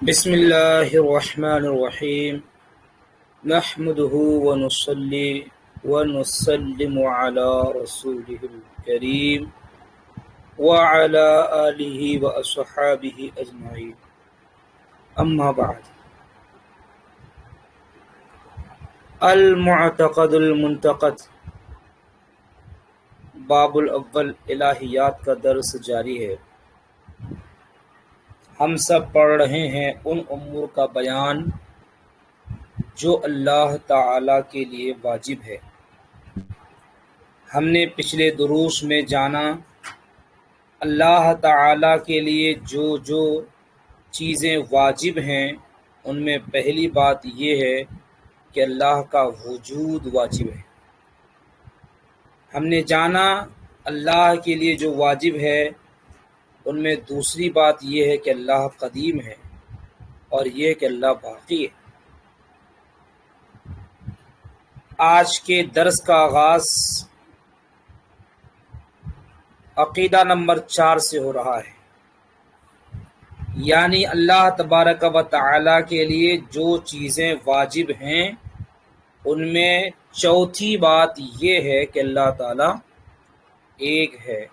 بسم اللہ الرحمن الرحیم نحمده ونصلی ونسلم علی رسولہ الکریم وعلی آلہ واصحابہ اجمعین اما بعد المعتقد المنتقد باب الاول الہیات کا درس جاری ہے۔ ہم سب پڑھ رہے ہیں ان امور کا بیان جو اللہ تعالی کے لیے واجب ہے۔ ہم نے پچھلے دروس میں جانا اللہ تعالی کے لیے جو چیزیں واجب ہیں ان میں پہلی بات یہ ہے کہ اللہ کا وجود واجب ہے۔ ہم نے جانا اللہ کے لیے جو واجب ہے ان میں دوسری بات یہ ہے کہ اللہ قدیم ہے اور یہ کہ اللہ باقی ہے۔ آج کے درس کا آغاز عقیدہ نمبر 4 سے ہو رہا ہے، یعنی اللہ تبارک و تعالی کے لیے جو چیزیں واجب ہیں ان میں چوتھی بات یہ ہے کہ اللہ تعالی ایک ہے۔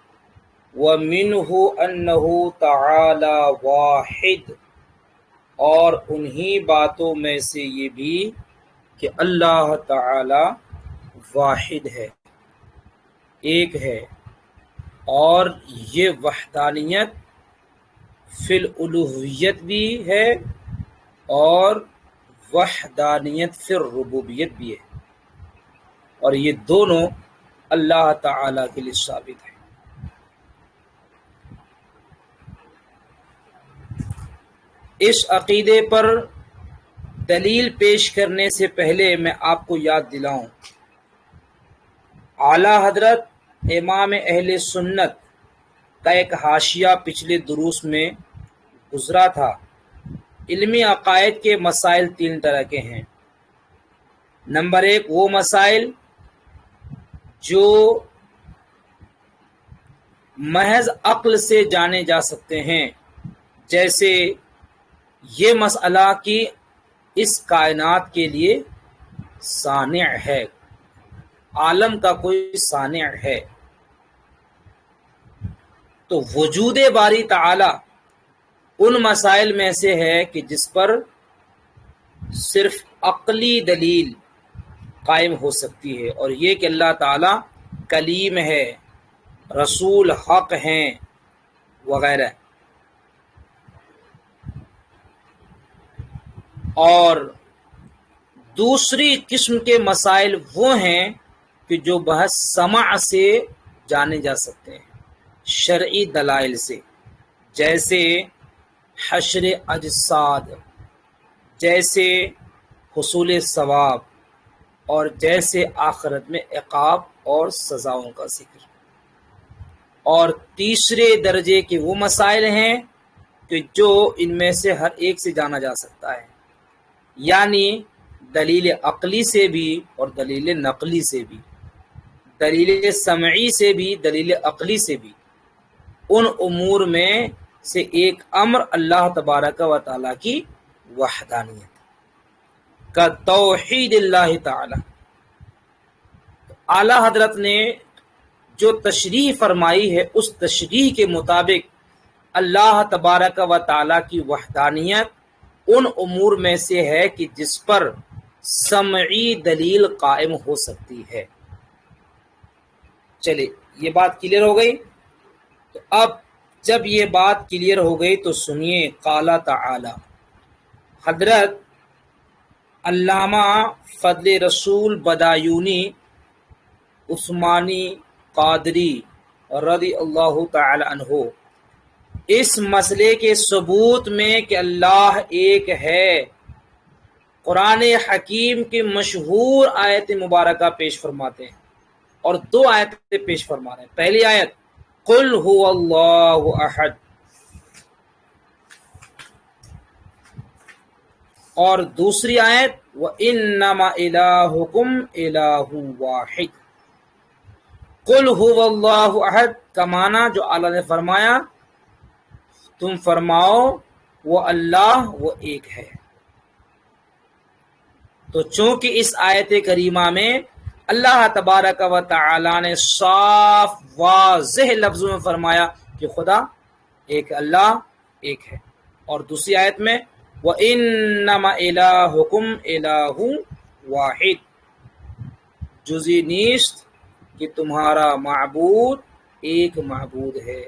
وَمِنْهُ أَنَّهُ تَعَالَى وَاحِدٌ، اور انہی باتوں میں سے یہ بھی کہ اللہ تعالی واحد ہے، ایک ہے، اور یہ وحدانیت فی الالوہیت بھی ہے اور وحدانیت فی الربوبیت بھی ہے، اور یہ دونوں اللہ تعالی کے لیے ثابت ہے۔ اس عقیدے پر دلیل پیش کرنے سے پہلے میں آپ کو یاد دلاؤں، اعلی حضرت امام اہل سنت کا ایک حاشیہ پچھلے دروس میں گزرا تھا۔ علمی عقائد کے مسائل 3 طرح کے ہیں۔ نمبر 1 وہ مسائل جو محض عقل سے جانے جا سکتے ہیں، جیسے یہ مسئلہ کہ اس کائنات کے لیے صانع ہے، عالم کا کوئی صانع ہے، تو وجود باری تعالی ان مسائل میں سے ہے کہ جس پر صرف عقلی دلیل قائم ہو سکتی ہے، اور یہ کہ اللہ تعالی کلیم ہے، رسول حق ہیں وغیرہ۔ اور دوسری قسم کے مسائل وہ ہیں کہ جو بحث سمع سے جانے جا سکتے ہیں، شرعی دلائل سے، جیسے حشر اجساد، جیسے حصول ثواب، اور جیسے آخرت میں عقاب اور سزاؤں کا ذکر۔ اور تیسرے درجے کے وہ مسائل ہیں کہ جو ان میں سے ہر ایک سے جانا جا سکتا ہے، یعنی دلیل عقلی سے بھی اور دلیل نقلی سے بھی، دلیل سمعی سے بھی، دلیل عقلی سے بھی۔ ان امور میں سے ایک امر اللہ تبارک و تعالی کی وحدانیت کا توحید اللہ تعالی۔ اعلی حضرت نے جو تشریح فرمائی ہے اس تشریح کے مطابق اللہ تبارک و تعالی کی وحدانیت ان امور میں سے ہے کہ جس پر سمعی دلیل قائم ہو سکتی ہے۔ چلے یہ بات کلیئر ہو گئی؟ تو اب جب یہ بات کلیئر ہو گئی تو سنیے، قال تعالی، حضرت علامہ فضل رسول بدایونی عثمانی قادری رضی اللہ تعالی عنہ اس مسئلے کے ثبوت میں کہ اللہ ایک ہے قرآن حکیم کی مشہور آیت مبارکہ پیش فرماتے ہیں، اور 2 آیتیں پیش فرما رہے ہیں۔ پہلی آیت قل هو اللہ احد، اور دوسری آیت وَإِنَّمَا إِلَٰهُكُمْ إِلَٰهٌ وَاحِدٌ۔ قل هو اللہ احد کا معنی جو اللہ نے فرمایا تم فرماؤ وہ اللہ وہ ایک ہے۔ تو چونکہ اس آیت کریمہ میں اللہ تبارک و تعالی نے صاف واضح لفظوں میں فرمایا کہ خدا ایک، اللہ ایک ہے، اور دوسری آیت میں وَإِنَّمَا إِلَٰهُكُمْ إِلَٰهٌ وَاحِدٌ، جزی نیست کہ تمہارا معبود ایک معبود ہے،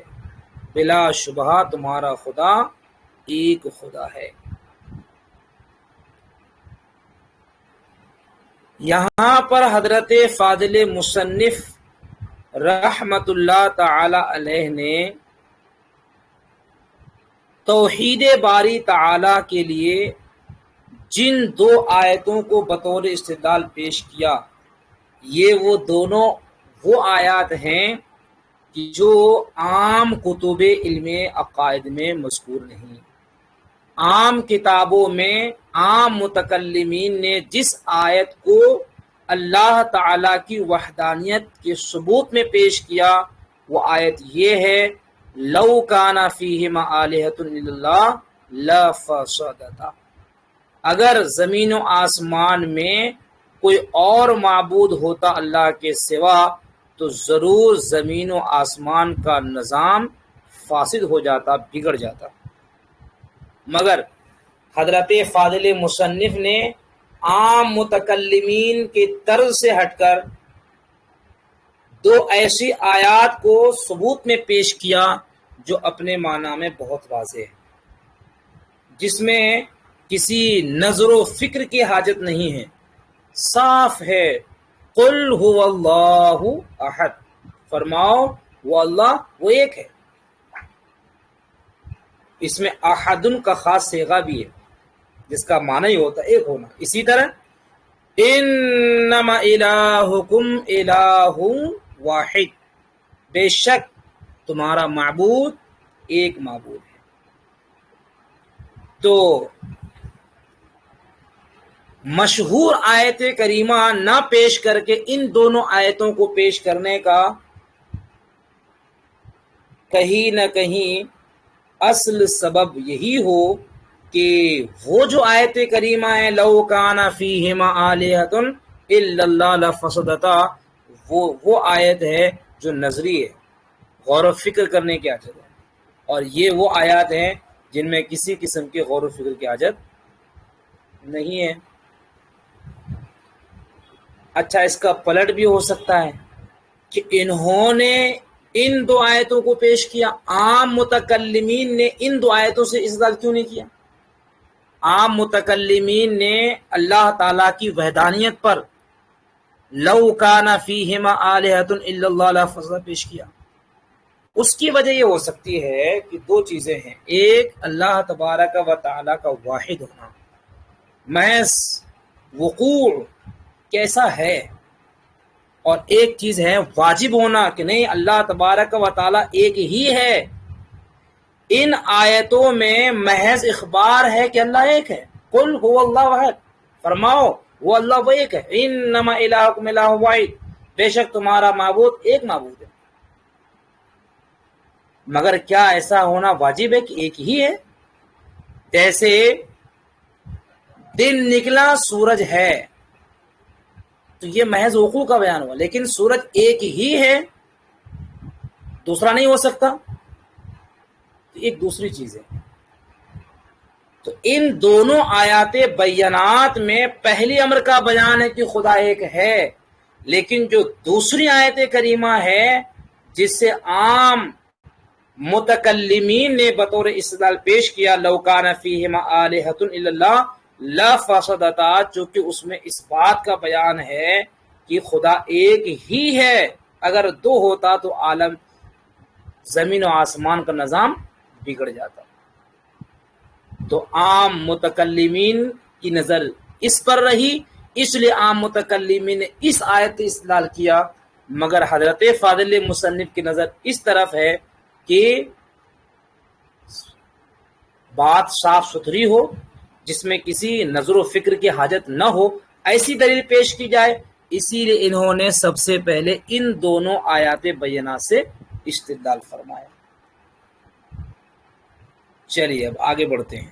بلا شبہ تمہارا خدا ایک خدا ہے۔ یہاں پر حضرت فاضل مصنف رحمت اللہ تعالی علیہ نے توحید باری تعالی کے لیے جن دو آیتوں کو بطور استدلال پیش کیا، یہ وہ دونوں وہ آیات ہیں کہ جو عام کتب علم عقائد میں مذکور نہیں۔ عام کتابوں میں عام متکلمین نے جس آیت کو اللہ تعالی کی وحدانیت کے ثبوت میں پیش کیا، وہ آیت یہ ہے لو کان فیہما آلہۃ الا اللہ لفسدتا، اگر زمین و آسمان میں کوئی اور معبود ہوتا اللہ کے سوا تو ضرور زمین و آسمان کا نظام فاسد ہو جاتا، بگڑ جاتا۔ مگر حضرت فاضل مصنف نے عام متکلمین کے طرز سے ہٹ کر دو ایسی آیات کو ثبوت میں پیش کیا جو اپنے معنی میں بہت واضح ہے، جس میں کسی نظر و فکر کی حاجت نہیں ہے، صاف ہے۔ قل هو اللہ احد، فرماؤ وہ اللہ وہ ایک ہے۔ اس میں احدن کا خاص صیغہ بھی ہے جس کا معنی ہی ہوتا ہے ایک ہونا۔ اسی طرح انما الہکم الہ واحد، بے شک تمہارا معبود ایک معبود ہے۔ تو مشہور آیت کریمہ نہ پیش کر کے ان دونوں آیتوں کو پیش کرنے کا کہیں نہ کہیں اصل سبب یہی ہو کہ وہ جو آیت کریمہ ہے لو کان فیہما آلہۃ الا اللہ لفسدتا، وہ آیت ہے جو نظری ہے، غور و فکر کرنے کی حاجت ہے، اور یہ وہ آیات ہیں جن میں کسی قسم کے غور و فکر کی حاجت نہیں ہے۔ اچھا، اس کا پلٹ بھی ہو سکتا ہے کہ انہوں نے ان دو آیتوں کو پیش کیا، عام متکلمین نے ان دو آیتوں سے استدلال کیوں نہیں کیا؟ عام متکلمین نے اللہ تعالیٰ کی وحدانیت پر لو کان فیہما آلہۃ الا اللہ لفسدتا پیش کیا۔ اس کی وجہ یہ ہو سکتی ہے کہ دو چیزیں ہیں، ایک اللہ تبارک و تعالیٰ کا واحد ہونا، محض وقوع کیسا ہے، اور ایک چیز ہے واجب ہونا کہ نہیں اللہ تبارک و تعالیٰ ایک ہی ہے۔ ان آیتوں میں محض اخبار ہے کہ اللہ ایک ہے، قل هو اللہ واحد، فرماؤ وہ اللہ وہ ایک ہے، انما الہکم الہ واحد، بے شک تمہارا معبود ایک معبود ہے۔ مگر کیا ایسا ہونا واجب ہے کہ ایک ہی ہے؟ جیسے دن نکلا سورج ہے تو یہ محض وقوع کا بیان ہوا، لیکن سورج ایک ہی ہے، دوسرا نہیں ہو سکتا، تو ایک دوسری چیز ہے۔ تو ان دونوں آیات بینات میں پہلی امر کا بیان ہے کہ خدا ایک ہے، لیکن جو دوسری آیت کریمہ ہے جس سے عام متکلمین نے بطور استدلال پیش کیا لو کان فیہما آلہۃ الا اللہ لفسدتا، چونکہ اس میں اس بات کا بیان ہے کہ خدا ایک ہی ہے، اگر دو ہوتا تو عالم زمین و آسمان کا نظام بگڑ جاتا۔ تو عام متکلمین کی نظر اس پر رہی، اس لیے عام متکلمین نے اس آیت سے استدلال کیا، مگر حضرت فاضل مصنف کی نظر اس طرف ہے کہ بات صاف ستھری ہو، جس میں کسی نظر و فکر کی حاجت نہ ہو، ایسی دلیل پیش کی جائے، اسی لیے انہوں نے سب سے پہلے ان دونوں آیات بینات سے استدلال فرمایا۔ چلیے اب آگے بڑھتے ہیں۔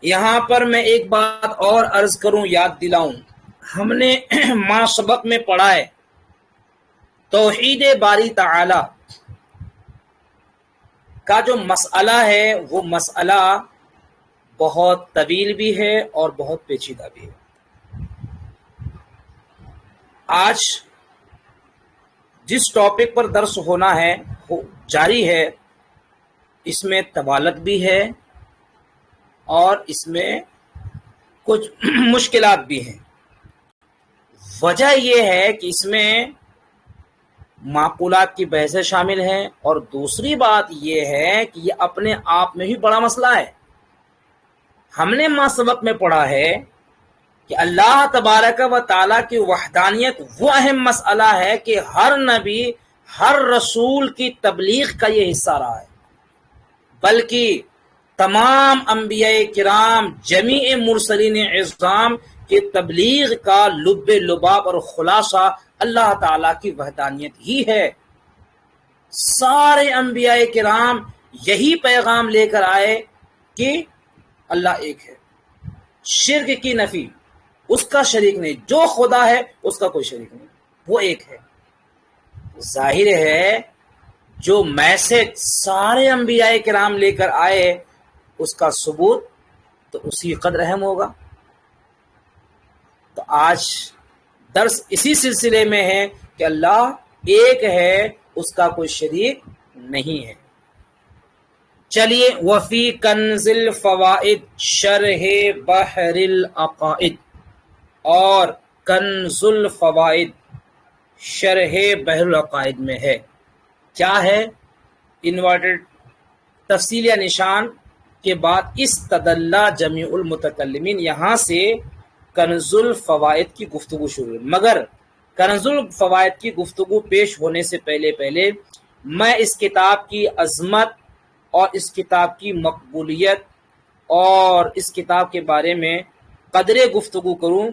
یہاں پر میں ایک بات اور عرض کروں، یاد دلاؤں، ہم نے ماں سبق میں پڑھا ہے توحید باری تعالی کا جو مسئلہ ہے وہ مسئلہ بہت طویل بھی ہے اور بہت پیچیدہ بھی ہے۔ آج جس ٹاپک پر درس ہونا ہے وہ جاری ہے، اس میں طوالت بھی ہے اور اس میں کچھ مشکلات بھی ہیں۔ وجہ یہ ہے کہ اس میں معقولات کی بحثیں شامل ہیں، اور دوسری بات یہ ہے کہ یہ اپنے آپ میں ہی بڑا مسئلہ ہے۔ ہم نے ماں سبق میں پڑھا ہے کہ اللہ تبارک و تعالیٰ کی وحدانیت وہ اہم مسئلہ ہے کہ ہر نبی ہر رسول کی تبلیغ کا یہ حصہ رہا ہے، بلکہ تمام انبیاء کرام جمیع مرسلین عظام کی تبلیغ کا لب لباب اور خلاصہ اللہ تعالیٰ کی وحدانیت ہی ہے۔ سارے انبیاء کرام یہی پیغام لے کر آئے کہ اللہ ایک ہے، شرک کی نفی، اس کا شریک نہیں، جو خدا ہے اس کا کوئی شریک نہیں، وہ ایک ہے۔ ظاہر ہے جو میسج سارے انبیاء کرام لے کر آئے اس کا ثبوت تو اسی قدر اہم ہوگا۔ تو آج درس اسی سلسلے میں ہے کہ اللہ ایک ہے، اس کا کوئی شریک نہیں ہے۔ چلیے، وفی کنز الفوائد شرح بحر العقائد، اور کنز الفوائد شرح بحر العقائد میں ہے۔ کیا ہے؟ انورٹڈ تفصیل یا نشان کے بعد استدل جمیع المتکلمین، یہاں سے کنز الفوائد کی گفتگو شروع ہے۔ مگر کنز الفوائد کی گفتگو پیش ہونے سے پہلے میں اس کتاب کی عظمت اور اس کتاب کی مقبولیت اور اس کتاب کے بارے میں قدر گفتگو کروں۔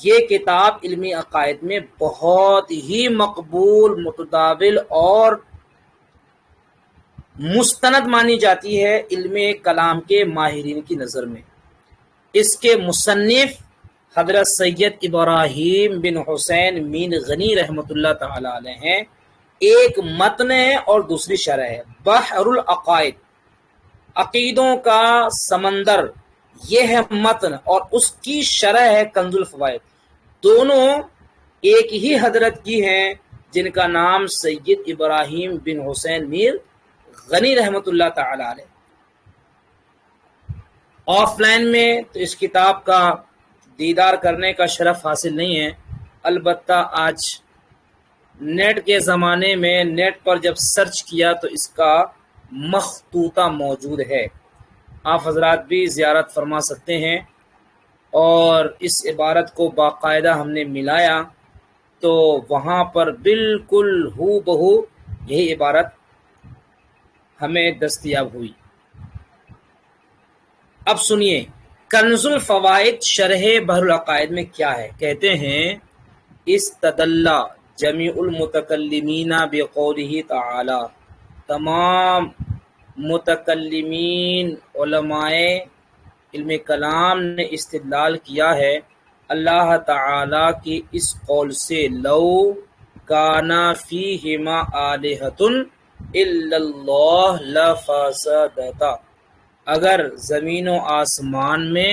یہ کتاب علمی عقائد میں بہت ہی مقبول، متداول اور مستند مانی جاتی ہے علم کلام کے ماہرین کی نظر میں۔ اس کے مصنف حضرت سید ابراہیم بن حسین مین غنی رحمۃ اللہ تعالی علیہ ہیں۔ ایک متن ہے اور دوسری شرح ہے۔ بحر العقائد، عقیدوں کا سمندر، یہ ہے متن، اور اس کی شرح ہے کنز الفوائد۔ دونوں ایک ہی حضرت کی ہیں جن کا نام سید ابراہیم بن حسین میر غنی رحمۃ اللہ تعالی علیہ۔ آف لائن میں تو اس کتاب کا دیدار کرنے کا شرف حاصل نہیں ہے، البتہ آج نیٹ کے زمانے میں نیٹ پر جب سرچ کیا تو اس کا مخطوطہ موجود ہے، آپ حضرات بھی زیارت فرما سکتے ہیں۔ اور اس عبارت کو باقاعدہ ہم نے ملایا تو وہاں پر بالکل ہو بہو یہی عبارت ہمیں دستیاب ہوئی۔ اب سنیے کنز الفوائد شرح بحر العقائد میں کیا ہے۔ کہتے ہیں استدل جمیع المتکلمین بقولہ تعالی، تمام متکلمین علماء علم کلام نے استدلال کیا ہے اللہ تعالی کی اس قول سے، لو کانا فیہما آلہۃ الا اللہ لفسدتا، اگر زمین و آسمان میں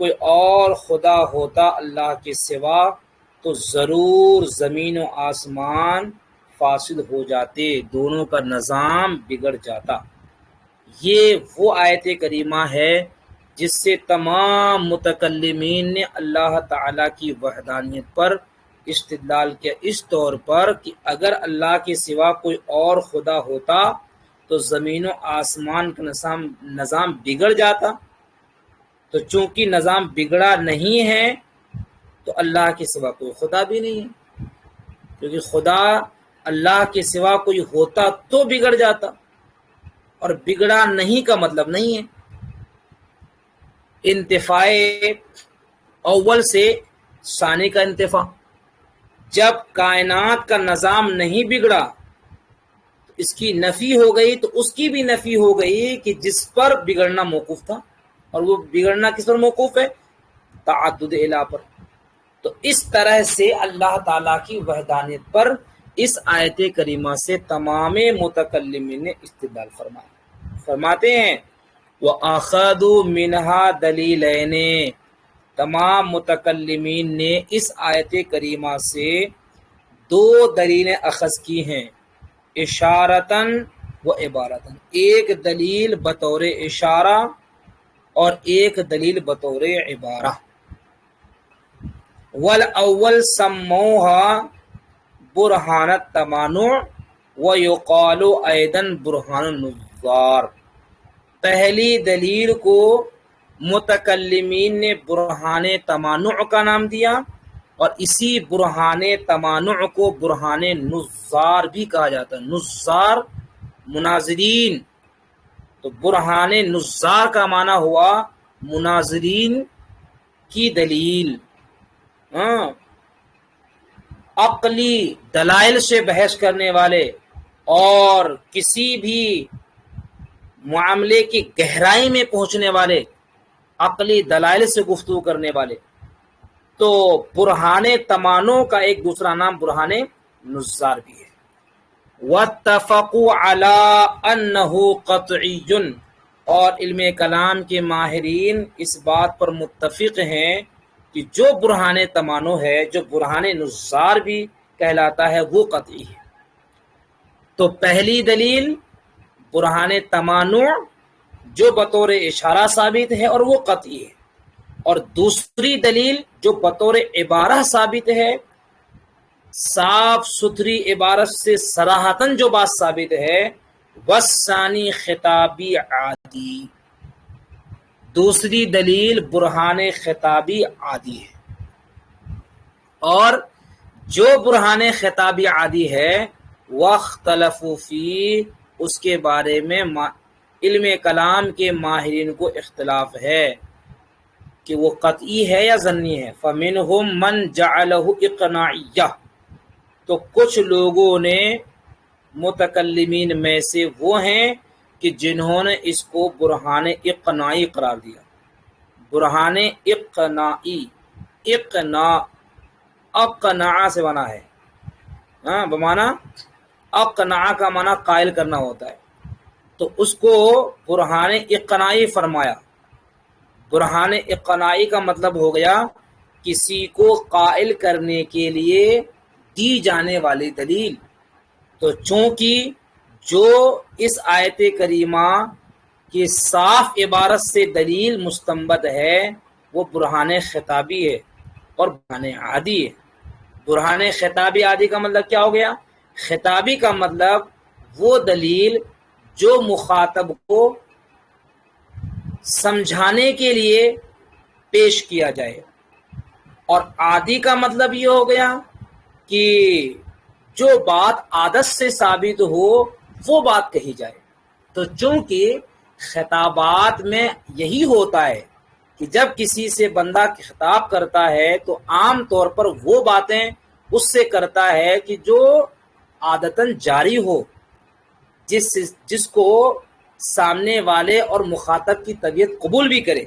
کوئی اور خدا ہوتا اللہ کے سوا تو ضرور زمین و آسمان فاسد ہو جاتے، دونوں کا نظام بگڑ جاتا۔ یہ وہ آیت کریمہ ہے جس سے تمام متکلمین نے اللہ تعالیٰ کی وحدانیت پر استدلال کیا، اس طور پر کہ اگر اللہ کے سوا کوئی اور خدا ہوتا تو زمین و آسمان کا نظام بگڑ جاتا۔ تو چونکہ نظام بگڑا نہیں ہے تو اللہ کے سوا کوئی خدا بھی نہیں ہے، کیونکہ خدا اللہ کے سوا کوئی ہوتا تو بگڑ جاتا، اور بگڑا نہیں کا مطلب نہیں ہے۔ انتفاع اول سے ثانی کا انتفاع، جب کائنات کا نظام نہیں بگڑا تو اس کی نفی ہو گئی، تو اس کی بھی نفی ہو گئی کہ جس پر بگڑنا موقوف تھا۔ اور وہ بگڑنا کس پر موقوف ہے؟ تعدد الہ پر۔ تو اس طرح سے اللہ تعالیٰ کی وحدانیت پر اس آیت کریمہ سے تمام متکلمین نے استدلال فرمایا۔ فرماتے ہیں وَأَخَذُوا مِنْهَا دَلِيلَيْنِ، تمام متکلمین نے اس آیت کریمہ سے دو دلیلیں اخذ کی ہیں، اشارتاً و عبارتاً، ایک دلیل بطور اشارہ اور ایک دلیل بطور عبارہ۔ والاول سموها برہان التمانع ویقال ایضا برہان النظار، پہلی دلیل کو متکلمین نے برہان تمانع کا نام دیا، اور اسی برہان تمانع کو برہان نظار بھی کہا جاتا ہے۔ نظار مناظرین، تو برہان نظار کا معنی ہوا مناظرین کی دلیل، عقلی دلائل سے بحث کرنے والے اور کسی بھی معاملے کی گہرائی میں پہنچنے والے، عقلی دلائل سے گفتگو کرنے والے۔ تو برہان تمانع کا ایک دوسرا نام برہان نظار بھی ہے۔ واتفقوا علی انہ قطعی، اور علم کلام کے ماہرین اس بات پر متفق ہیں کہ جو برہان تمانع ہے، جو برہان نظار بھی کہلاتا ہے، وہ قطعی ہے۔ تو پہلی دلیل برہان تمانع جو بطور اشارہ ثابت ہے اور وہ قطعی ہے، اور دوسری دلیل جو بطور عبارہ ثابت ہے، صاف ستھری عبارت سے صراحتاً جو بات ثابت ہے، والثانی خطابی عادی، دوسری دلیل برہان خطابی عادی ہے۔ اور جو برہان خطابی عادی ہے واختلفوا فیہ، اس کے بارے میں علم کلام کے ماہرین کو اختلاف ہے کہ وہ قطعی ہے یا ظنی ہے۔ فمنہم من جعلہ اقناعیہ، تو کچھ لوگوں نے متکلمین میں سے وہ ہیں کہ جنہوں نے اس کو برہان اقناعی قرار دیا۔ برہان اقناعی، اقناع سے بنا ہے، بمانا اقناع کا معنی قائل کرنا ہوتا ہے، تو اس کو برہان اقناعی فرمایا۔ برہان اقناعی کا مطلب ہو گیا کسی کو قائل کرنے کے لیے دی جانے والی دلیل۔ تو چونکہ جو اس آیت کریمہ کی صاف عبارت سے دلیل مستنبط ہے وہ برہان خطابی ہے اور برہان عادی ہے۔ برہان خطابی عادی کا مطلب کیا ہو گیا؟ خطابی کا مطلب وہ دلیل جو مخاطب کو سمجھانے کے لیے پیش کیا جائے، اور عادی کا مطلب یہ ہو گیا کہ جو بات عادت سے ثابت ہو وہ بات کہی جائے۔ تو چونکہ خطابات میں یہی ہوتا ہے کہ جب کسی سے بندہ خطاب کرتا ہے تو عام طور پر وہ باتیں اس سے کرتا ہے کہ جو عادتاً جاری ہو، جس کو سامنے والے اور مخاطب کی طبیعت قبول بھی کرے۔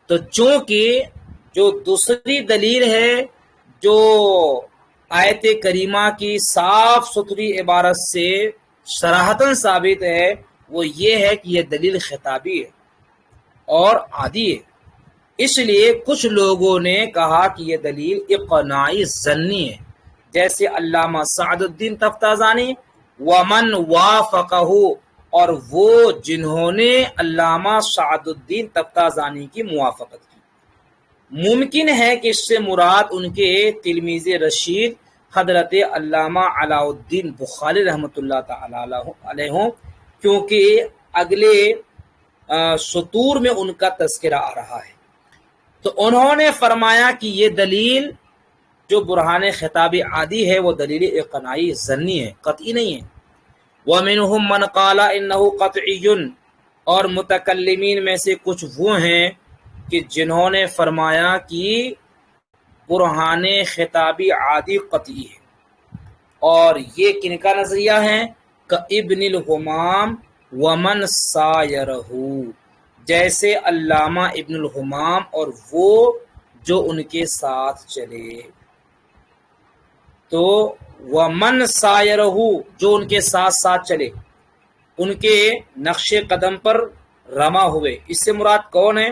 تو چونکہ جو دوسری دلیل ہے جو آیت کریمہ کی صاف ستھری عبارت سے صراحتاً ثابت ہے، وہ یہ ہے کہ یہ دلیل خطابی ہے اور عادی ہے۔ اس لیے کچھ لوگوں نے کہا کہ یہ دلیل اقناعی ظنی ہے، جیسے علامہ سعد الدین تفتازانی ومن وافقہ، اور وہ جنہوں نے علامہ سعد الدین تفتازانی کی موافقت کی۔ ممکن ہے کہ اس سے مراد ان کے تلمیذ رشید حضرت علامہ علاء الدین بخاری رحمۃ اللہ تعالی علیہ ہوں، کیونکہ اگلے سطور میں ان کا تذکرہ آ رہا ہے۔ تو انہوں نے فرمایا کہ یہ دلیل جو برہان خطابی عادی ہے وہ دلیل اقناعی ظنی ہے، قطعی نہیں ہے۔ وَمِنْهُمْ مَنْ قَالَ إِنَّهُ قَطْعِيٌّ، اور متکلمین میں سے کچھ وہ ہیں کہ جنہوں نے فرمایا کہ برہان خطابی عادی قطعی ہے، اور یہ کن کا نظریہ ہے؟ کہ ابن الحمام ومن سایرہ، جیسے علامہ ابن الحمام اور وہ جو ان کے ساتھ چلے۔ تو ومن سایرہ، جو ان کے ساتھ ساتھ چلے، ان کے نقش قدم پر رما ہوئے۔ اس سے مراد کون ہے؟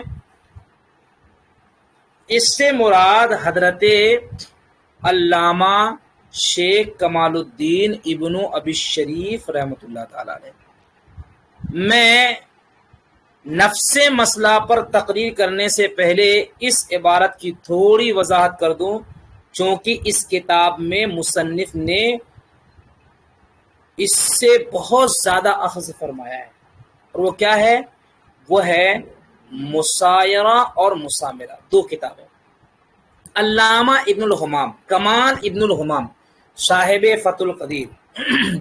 اس سے مراد حضرت علامہ شیخ کمال الدین ابن ابی شریف رحمۃ اللہ تعالی علیہ۔ میں نفس مسئلہ پر تقریر کرنے سے پہلے اس عبارت کی تھوڑی وضاحت کر دوں، چونکہ اس کتاب میں مصنف نے اس سے بہت زیادہ اخذ فرمایا ہے، اور وہ کیا ہے؟ وہ ہے مسایرہ اور مسامرہ، دو کتابیں۔ علامہ ابن الحمام، کمال ابن الحمام صاحب فتح القدیر،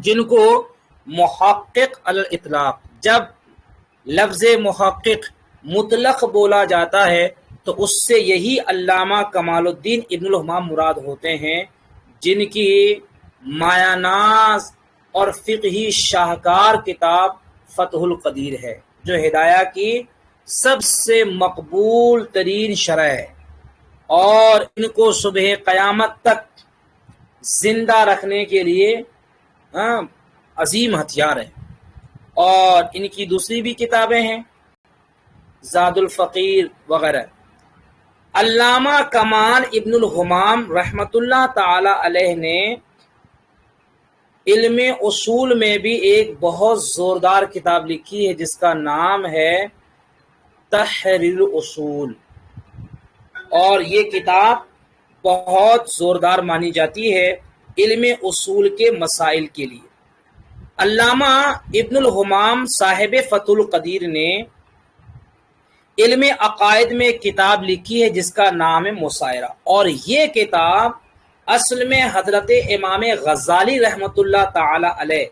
جن کو محقق علی الاطلاق، جب لفظ محقق مطلق بولا جاتا ہے تو اس سے یہی علامہ کمال الدین ابن الحمام مراد ہوتے ہیں، جن کی مایہ ناز اور فقہی شاہکار کتاب فتح القدیر ہے، جو ہدایہ کی سب سے مقبول ترین شرح ہے، اور ان کو صبح قیامت تک زندہ رکھنے کے لیے عظیم ہتھیار ہے۔ اور ان کی دوسری بھی کتابیں ہیں، زاد الفقیر وغیرہ۔ علامہ کمال ابن الحمام رحمۃ اللہ تعالی علیہ نے علم اصول میں بھی ایک بہت زوردار کتاب لکھی ہے، جس کا نام ہے تحریر الاصول، اور یہ کتاب بہت زوردار مانی جاتی ہے علم اصول کے مسائل کے لیے۔ علامہ ابن الحمام صاحب فتح القدیر نے علم عقائد میں کتاب لکھی ہے جس کا نام ہے مسائرہ، اور یہ کتاب اصل میں حضرت امام غزالی رحمۃ اللہ تعالی علیہ،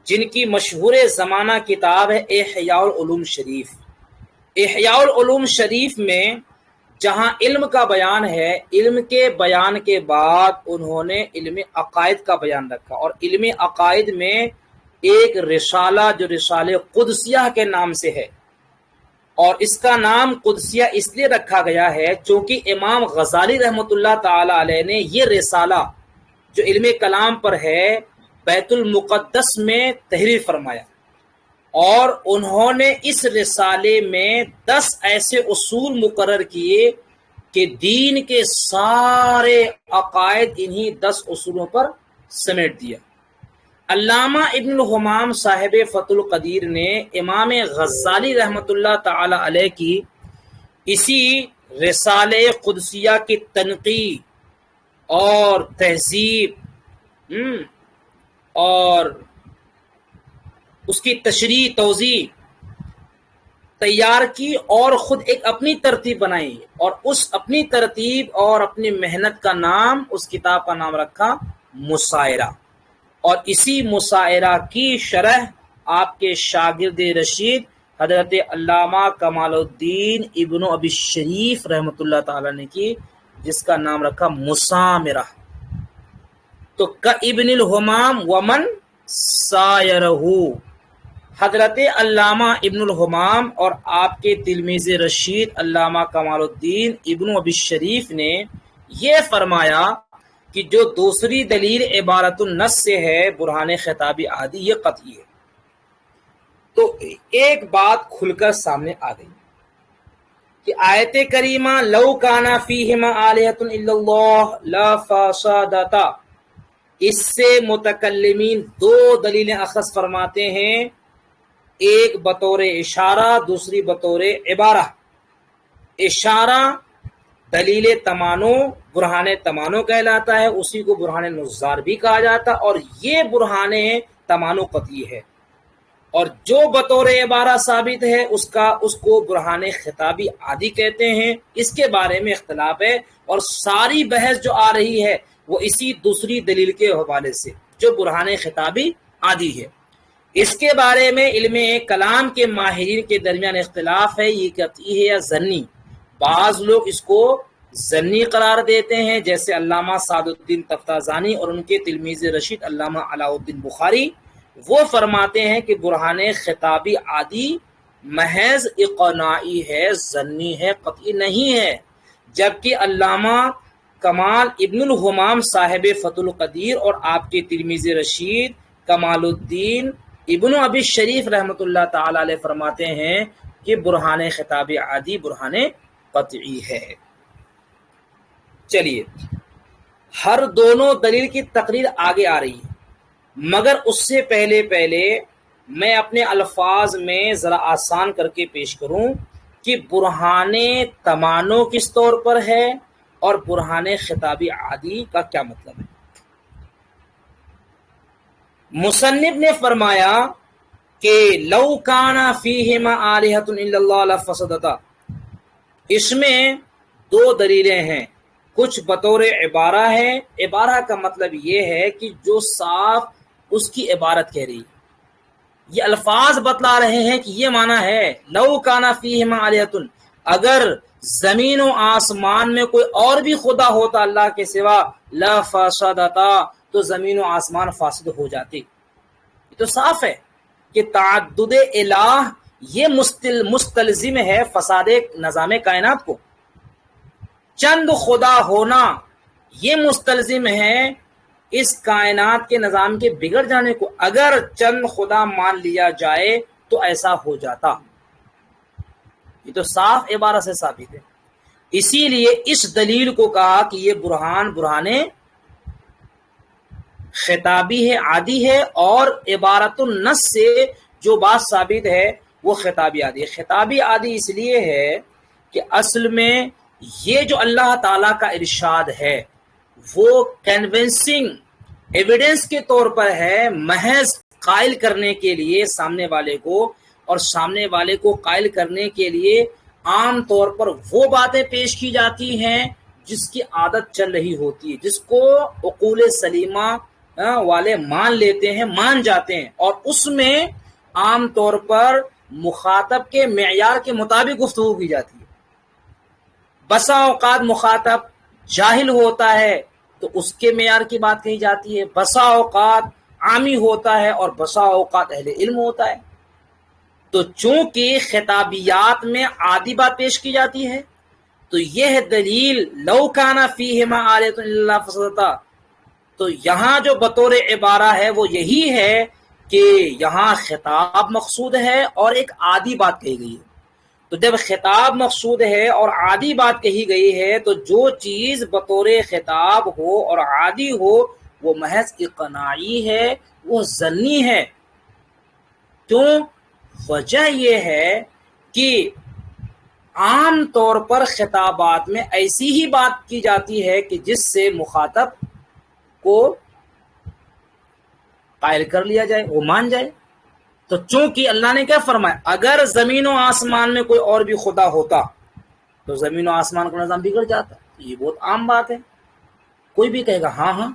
جن کی مشہور زمانہ کتاب ہے احیاء العلوم شریف۔ احیاء العلوم شریف میں جہاں علم کا بیان ہے، علم کے بیان کے بعد انہوں نے علم عقائد کا بیان رکھا، اور علم عقائد میں ایک رسالہ جو رسالہ قدسیہ کے نام سے ہے، اور اس کا نام قدسیہ اس لیے رکھا گیا ہے چونکہ امام غزالی رحمۃ اللہ تعالی علیہ نے یہ رسالہ جو علم کلام پر ہے بیت المقدس میں تحریر فرمایا، اور انہوں نے اس رسالے میں 10 ایسے اصول مقرر کیے کہ دین کے سارے عقائد انہی 10 اصولوں پر سمیٹ دیا۔ علامہ ابن الحمام صاحب فتح القدیر نے امام غزالی رحمۃ اللہ تعالی علیہ کی اسی رسالے قدسیہ کی تنقیح اور تہذیب اور اس کی تشریح توضیح تیار کی، اور خود ایک اپنی ترتیب بنائی، اور اس اپنی ترتیب اور اپنی محنت کا نام، اس کتاب کا نام رکھا مسائرہ، اور اسی مسائرہ کی شرح آپ کے شاگرد رشید حضرت علامہ کمال الدین ابن ابی شریف رحمۃ اللہ تعالی نے کی، جس کا نام رکھا مسامرہ۔ تو ابن الحمام ومن سایرہ، حضرت علامہ ابن الحمام اور آپ کے تلمیذ رشید علامہ کمال الدین ابن ابی شریف نے یہ فرمایا کہ جو دوسری دلیل عبارت النص سے ہے برہان خطابی عادی، یہ قطعی ہے۔ تو ایک بات کھل کر سامنے آ گئی کہ آیت کریمہ لو کانا فیہما آلہۃ الا اللہ لفسدتا، اس سے متکلمین 2 دلیلیں اخذ فرماتے ہیں، ایک بطور اشارہ، دوسری بطور عبارہ۔ اشارہ دلیل تمانو، برہان تمانو کہلاتا ہے، اسی کو برہان نظار بھی کہا جاتا، اور یہ برہان تمانو قطعی ہے، اور جو بطور عبارہ ثابت ہے اس کو برہان خطابی عادی کہتے ہیں۔ اس کے بارے میں اختلاف ہے، اور ساری بحث جو آ رہی ہے وہ اسی دوسری دلیل کے حوالے سے جو برہان خطابی عادی ہے۔ اس کے بارے میں علم کلام کے ماہرین کے درمیان اختلاف ہے، یہ قطعی ہے یا ظنی۔ بعض لوگ اس کو ظنی قرار دیتے ہیں، جیسے علامہ سعد الدین تفتازانی اور ان کے تلمیذ رشید علامہ علاء الدین بخاری، وہ فرماتے ہیں کہ برہان خطابی عادی محض اقناعی ہے، ظنی ہے، قطعی نہیں ہے۔ جبکہ علامہ کمال ابن الہمام صاحب فتح القدیر اور آپ کے ترمذی رشید کمال الدین ابن ابی شریف رحمۃ اللہ تعالی علیہ فرماتے ہیں کہ برہان خطاب عادی برہان قطعی ہے۔ چلیے، ہر دونوں دلیل کی تقریر آگے آ رہی ہے، مگر اس سے پہلے میں اپنے الفاظ میں ذرا آسان کر کے پیش کروں کہ برہان تمانو کس طور پر ہے اور برہان خطابی عادی کا کیا مطلب ہے۔ مصنف نے فرمایا کہ لو کان فیہما آلہۃ الا اللہ لفسدتا، اس میں دو دلیلیں ہیں، کچھ بطور عبارہ ہے۔ عبارہ کا مطلب یہ ہے کہ جو صاف اس کی عبارت کہہ رہی ہے، یہ الفاظ بتلا رہے ہیں کہ یہ معنی ہے لو کان فیہما آلہۃ، اگر زمین و آسمان میں کوئی اور بھی خدا ہوتا اللہ کے سوا لفسدتا، تو زمین و آسمان فاسد ہو جاتے۔ یہ تو صاف ہے کہ تعدد الہ یہ مستلزم ہے فساد نظام کائنات کو، چند خدا ہونا یہ مستلزم ہے اس کائنات کے نظام کے بگڑ جانے کو۔ اگر چند خدا مان لیا جائے تو ایسا ہو جاتا، یہ تو صاف عبارت سے ثابت ہے۔ اسی لیے اس دلیل کو کہا کہ یہ برہان خطابی ہے، عادی ہے، اور عبارت النص سے جو بات ثابت ہے وہ خطابی عادی ہے۔ خطابی عادی اس لیے ہے کہ اصل میں یہ جو اللہ تعالیٰ کا ارشاد ہے وہ کنونسنگ ایویڈنس کے طور پر ہے، محض قائل کرنے کے لیے سامنے والے کو، اور سامنے والے کو قائل کرنے کے لیے عام طور پر وہ باتیں پیش کی جاتی ہیں جس کی عادت چل رہی ہوتی ہے، جس کو عقول سلیمہ والے مان لیتے ہیں، مان جاتے ہیں، اور اس میں عام طور پر مخاطب کے معیار کے مطابق گفتگو کی جاتی ہے۔ بسا اوقات مخاطب جاہل ہوتا ہے تو اس کے معیار کی بات کہی جاتی ہے، بسا اوقات عامی ہوتا ہے اور بسا اوقات اہل علم ہوتا ہے۔ تو چونکہ خطابیات میں عادی بات پیش کی جاتی ہے، تو یہ دلیل لو کانا فیہما آلہۃ الا اللہ فسدتا، تو یہاں جو بطور عبارہ ہے وہ یہی ہے کہ یہاں خطاب مقصود ہے اور ایک عادی بات کہی گئی ہے۔ تو جب خطاب مقصود ہے اور عادی بات کہی گئی ہے تو جو چیز بطور خطاب ہو اور عادی ہو وہ محض اقناعی ہے، وہ ظنی ہے۔ کیوں؟ وجہ یہ ہے کہ عام طور پر خطابات میں ایسی ہی بات کی جاتی ہے کہ جس سے مخاطب کو قائل کر لیا جائے، وہ مان جائے۔ تو چونکہ اللہ نے کیا فرمایا، اگر زمین و آسمان میں کوئی اور بھی خدا ہوتا تو زمین و آسمان کا نظام بگڑ جاتا۔ یہ بہت عام بات ہے، کوئی بھی کہے گا ہاں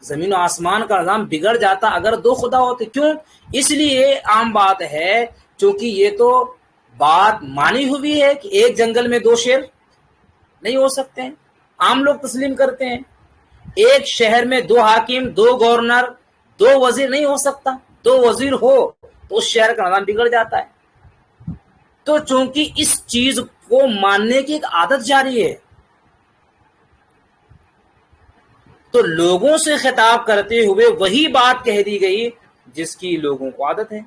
زمین و آسمان کا نظام بگڑ جاتا اگر دو خدا ہوتے۔ کیوں؟ اس لیے عام بات ہے چونکہ یہ تو بات مانی ہوئی ہے کہ ایک جنگل میں دو شیر نہیں ہو سکتے ہیں، عام لوگ تسلیم کرتے ہیں۔ ایک شہر میں دو حاکم، دو گورنر، دو وزیر نہیں ہو سکتا، دو وزیر ہو تو اس شہر کا نظام بگڑ جاتا ہے۔ تو چونکہ اس چیز کو ماننے کی ایک عادت جاری ہے تو لوگوں سے خطاب کرتے ہوئے وہی بات کہہ دی گئی جس کی لوگوں کو عادت ہے۔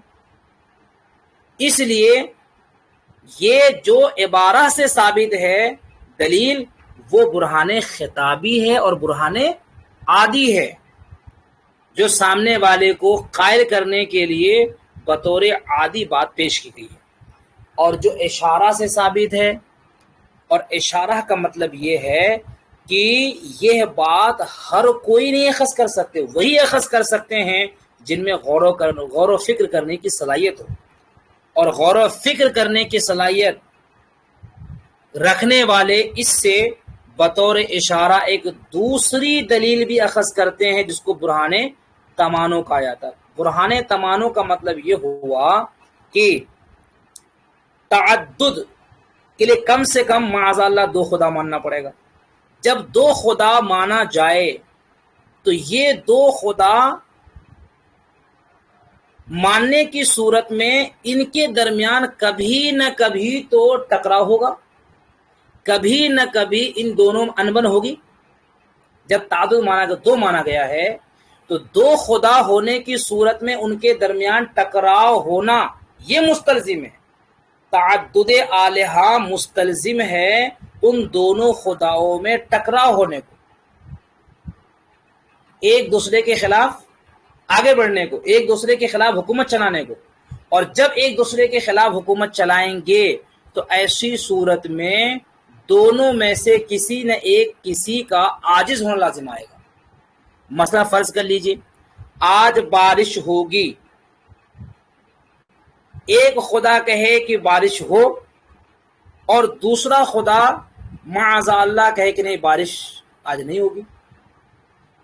اس لیے یہ جو عبارہ سے ثابت ہے دلیل، وہ برہان خطابی ہے اور برہان عادی ہے، جو سامنے والے کو قائل کرنے کے لیے بطور عادی بات پیش کی گئی ہے۔ اور جو اشارہ سے ثابت ہے، اور اشارہ کا مطلب یہ ہے کہ یہ بات ہر کوئی نہیں اخذ کر سکتے، وہی اخذ کر سکتے ہیں جن میں غور و فکر کرنے کی صلاحیت ہو، اور غور و فکر کرنے کی صلاحیت رکھنے والے اس سے بطور اشارہ ایک دوسری دلیل بھی اخذ کرتے ہیں جس کو برہان تمانو کہا جاتا ہے۔ برہان تمانو کا مطلب یہ ہوا کہ تعدد کے لیے کم سے کم معاذ اللہ دو خدا ماننا پڑے گا۔ جب دو خدا مانا جائے تو یہ دو خدا ماننے کی صورت میں ان کے درمیان کبھی نہ کبھی تو ٹکراؤ ہوگا، کبھی نہ کبھی ان دونوں انبن ہوگی۔ جب تعدد مانا گیا، دو مانا گیا ہے، تو دو خدا ہونے کی صورت میں ان کے درمیان ٹکراؤ ہونا یہ مستلزم ہے۔ تعدد الہہ مستلزم ہے ان دونوں خداؤں میں ٹکراؤ ہونے کو، ایک دوسرے کے خلاف آگے بڑھنے کو، ایک دوسرے کے خلاف حکومت چلانے کو۔ اور جب ایک دوسرے کے خلاف حکومت چلائیں گے تو ایسی صورت میں دونوں میں سے کسی نہ ایک کسی کا عاجز ہونا لازم آئے گا۔ مثلا فرض کر لیجئے آج بارش ہوگی، ایک خدا کہے کہ بارش ہو اور دوسرا خدا معاذ اللہ کہے کہ نہیں بارش آج نہیں ہوگی،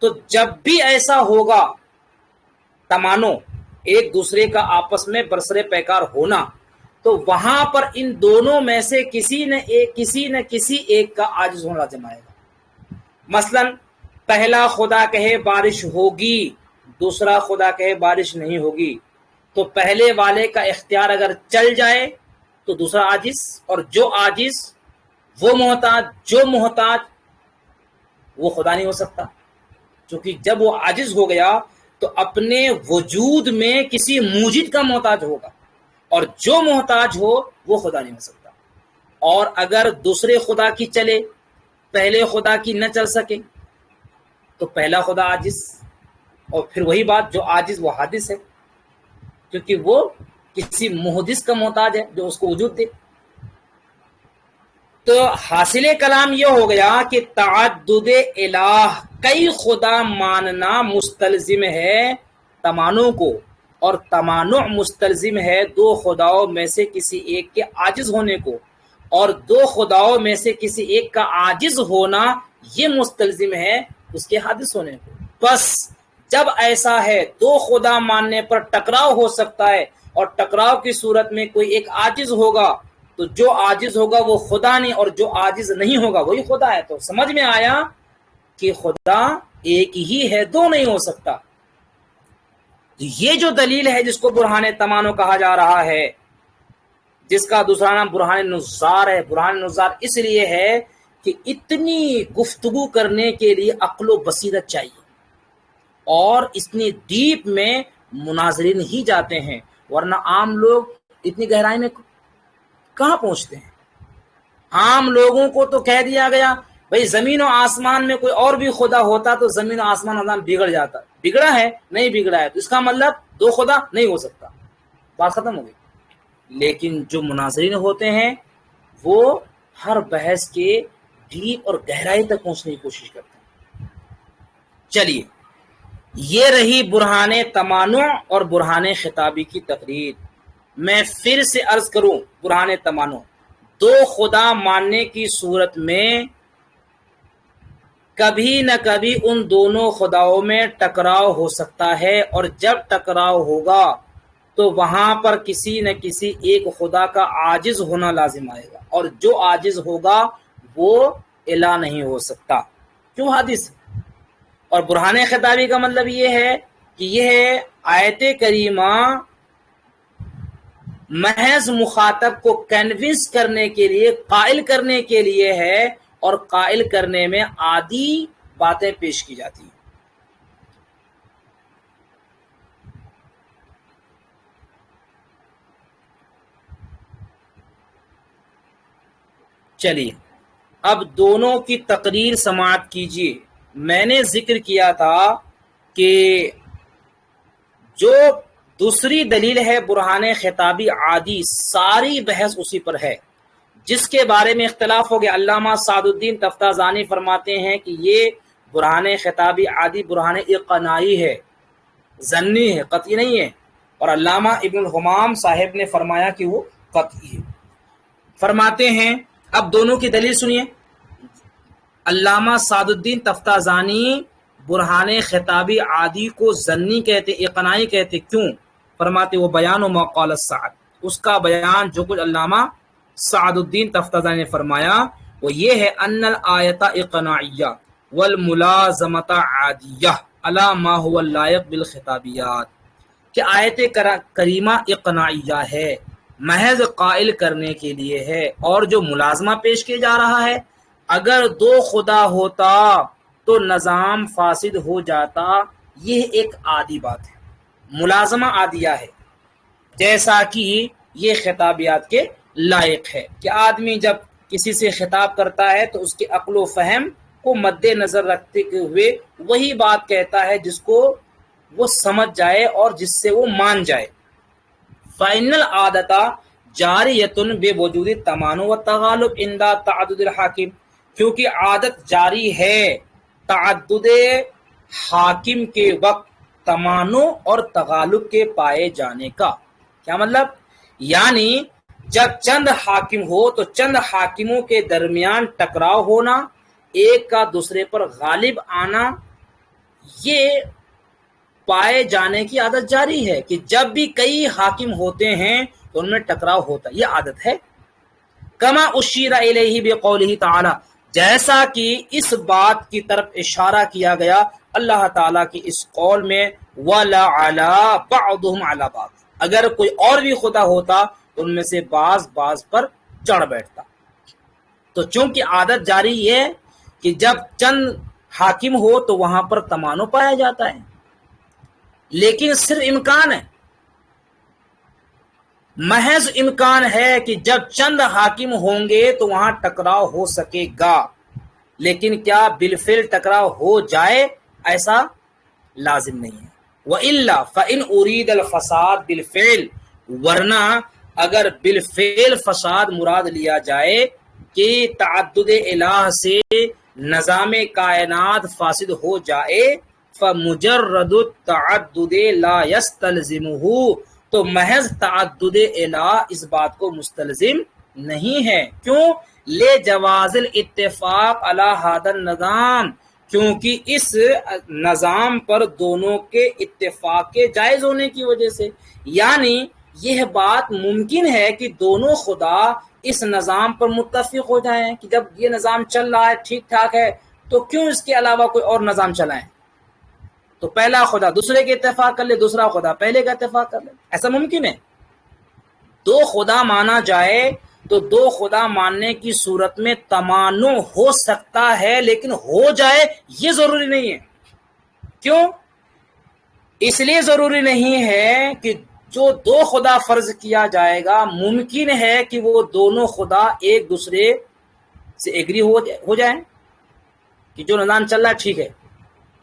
تو جب بھی ایسا ہوگا تمانو ایک دوسرے کا آپس میں برسر پیکار ہونا، تو وہاں پر ان دونوں میں سے کسی نہ کسی ایک کا عاجز ہونا لازم آئے گا۔ مثلا پہلا خدا کہے بارش ہوگی، دوسرا خدا کہے بارش نہیں ہوگی، تو پہلے والے کا اختیار اگر چل جائے تو دوسرا عاجز، اور جو عاجز وہ محتاج، جو محتاج وہ خدا نہیں ہو سکتا، کیونکہ جب وہ عاجز ہو گیا تو اپنے وجود میں کسی موجد کا محتاج ہوگا، اور جو محتاج ہو وہ خدا نہیں ہو سکتا۔ اور اگر دوسرے خدا کی چلے پہلے خدا کی نہ چل سکے تو پہلا خدا عاجز، اور پھر وہی بات جو عاجز وہ حادث ہے، کیونکہ وہ کسی محدث کا محتاج ہے جو اس کو وجود دے۔ تو حاصل کلام یہ ہو گیا کہ تعدد الہ کئی خدا ماننا مستلزم ہے تمانع کو، اور تمانع مستلزم ہے دو خداؤں میں سے کسی ایک کے عاجز ہونے کو، اور دو خداؤں میں سے کسی ایک کا عاجز ہونا یہ مستلزم ہے اس کے حادث ہونے کو۔ بس جب ایسا ہے دو خدا ماننے پر ٹکراؤ ہو سکتا ہے، اور ٹکراؤ کی صورت میں کوئی ایک عاجز ہوگا تو جو عاجز ہوگا وہ خدا نہیں، اور جو عاجز نہیں ہوگا وہی خدا ہے۔ تو سمجھ میں آیا کہ خدا ایک ہی ہے، دو نہیں ہو سکتا۔ یہ جو دلیل ہے جس کو برہان تمانع کہا جا رہا ہے، جس کا دوسرا نام برہان نظار ہے، برہان نظار اس لیے ہے کہ اتنی گفتگو کرنے کے لیے عقل و بصیرت چاہیے، اور اتنی ڈیپ میں مناظرین ہی جاتے ہیں، ورنہ عام لوگ اتنی گہرائی میں کہاں پہنچتے ہیں۔ عام لوگوں کو تو کہہ دیا گیا بھئی زمین و آسمان میں کوئی اور بھی خدا ہوتا تو زمین و آسمان نظام بگڑ جاتا، بگڑا ہے نہیں بگڑا ہے، تو اس کا مطلب دو خدا نہیں ہو سکتا، بات ختم ہو گئی۔ لیکن جو مناظرین ہوتے ہیں وہ ہر بحث کے ڈیپ اور گہرائی تک پہنچنے کی کوشش کرتے ہیں۔ چلیے، یہ رہی برہان تمانع اور برہان خطابی کی تقریر۔ میں پھر سے عرض کروں، برہان تمانع دو خدا ماننے کی صورت میں کبھی نہ کبھی ان دونوں خداؤں میں ٹکراؤ ہو سکتا ہے، اور جب ٹکراؤ ہوگا تو وہاں پر کسی نہ کسی ایک خدا کا عاجز ہونا لازم آئے گا، اور جو عاجز ہوگا وہ الہ نہیں ہو سکتا، کیوں حادث ہے۔ اور برہان خطابی کا مطلب یہ ہے کہ یہ آیت کریمہ محض مخاطب کو کنونس کرنے کے لیے، قائل کرنے کے لیے ہے، اور قائل کرنے میں عادی باتیں پیش کی جاتی ہیں۔ چلیے اب دونوں کی تقریر سماعت کیجیے۔ میں نے ذکر کیا تھا کہ جو دوسری دلیل ہے برہان خطابی عادی، ساری بحث اسی پر ہے، جس کے بارے میں اختلاف ہو گیا۔ علامہ سعد الدین تفتازانی فرماتے ہیں کہ یہ برہان خطابی عادی برہان اقناعی ہے، ظنی ہے، قطعی نہیں ہے، اور علامہ ابن الحمام صاحب نے فرمایا کہ وہ قطعی ہے۔ فرماتے ہیں، اب دونوں کی دلیل سنیے۔ علامہ سعد الدین تفتازانی برہان خطابی عادی کو ظنی کہتے، اقناعی کہتے، کیوں؟ فرماتے وہ بیان و ما قال السعد، اس کا بیان جو کچھ علامہ سعد الدین تفتازانی نے فرمایا وہ یہ ہے، ان الآیت اقناعیہ والملازمۃ عادیہ علی ما هو اللائق بالخطابیات، کہ آیت کریمہ اقناعیہ ہے، محض قائل کرنے کے لیے ہے، اور جو ملازمہ پیش کیا جا رہا ہے، اگر دو خدا ہوتا تو نظام فاسد ہو جاتا، یہ ایک عادی بات ہے، ملازمہ عادیہ ہے، جیسا کہ یہ خطابیات کے لائق ہے کہ آدمی جب کسی سے خطاب کرتا ہے تو اس کے عقل و فہم کو مد نظر رکھتے ہوئے وہی بات کہتا ہے جس کو وہ سمجھ جائے اور جس سے وہ مان جائے۔ فَإِنَّ الْعَادَةَ جَارِيَةٌ بِوُجُودِ التَّمَانُ وَالتَّغَالُبِ عِنْدَ تَعَدُّدِ الْحَاكِمِ، کیونکہ عادت جاری ہے تعدد حاکم کے وقت تمانع اور تغالب کے پائے جانے کا۔ کیا مطلب؟ یعنی جب چند حاکم ہو تو چند حاکموں کے درمیان ٹکراؤ ہونا، ایک کا دوسرے پر غالب آنا، یہ پائے جانے کی عادت جاری ہے کہ جب بھی کئی حاکم ہوتے ہیں تو ان میں ٹکراؤ ہوتا ہے، یہ عادت ہے۔ کما اشیر الیہ بقولہ تعالی، جیسا کہ اس بات کی طرف اشارہ کیا گیا اللہ تعالیٰ کی اس قول میں، وَلَعَلَا بَعْضُهُمْ عَلَى بَعْضٍ، اگر کوئی اور بھی خدا ہوتا تو ان میں سے بعض پر چڑھ بیٹھتا۔ تو چونکہ عادت جاری ہے کہ جب چند حاکم ہو تو وہاں پر تمانع پایا جاتا ہے، لیکن صرف امکان ہے، محض امکان ہے کہ جب چند حاکم ہوں گے تو وہاں ٹکراؤ ہو سکے گا، لیکن کیا بالفعل ٹکراؤ ہو جائے ایسا لازم نہیں ہے۔ وَإِلَّا فَإِنْ أُرِيدَ الْفَسَادُ بِالْفِعْلِ، ورنہ اگر بالفعل فساد مراد لیا جائے کہ تعدد الہ سے نظام کائنات فاسد ہو جائے، فَمُجَرَّدُ التَّعَدُّدِ لَا يَسْتَلْزِمُهُ، تو محض تعدد الہ اس بات کو مستلزم نہیں ہے۔ کیوں؟ لے جواز الاتفاق علی ھذا النظام، کیونکہ اس نظام پر دونوں کے اتفاق کے جائز ہونے کی وجہ سے، یعنی یہ بات ممکن ہے کہ دونوں خدا اس نظام پر متفق ہو جائیں کہ جب یہ نظام چل رہا ہے ٹھیک ٹھاک ہے تو کیوں اس کے علاوہ کوئی اور نظام چلائیں، تو پہلا خدا دوسرے کے اتفاق کر لے، دوسرا خدا پہلے کا اتفاق کر لے، ایسا ممکن ہے۔ دو خدا مانا جائے تو دو خدا ماننے کی صورت میں تمانع ہو سکتا ہے، لیکن ہو جائے یہ ضروری نہیں ہے۔ کیوں؟ اس لیے ضروری نہیں ہے کہ جو دو خدا فرض کیا جائے گا ممکن ہے کہ وہ دونوں خدا ایک دوسرے سے ایگری ہو جائیں کہ جو نظام چل رہا ہے ٹھیک ہے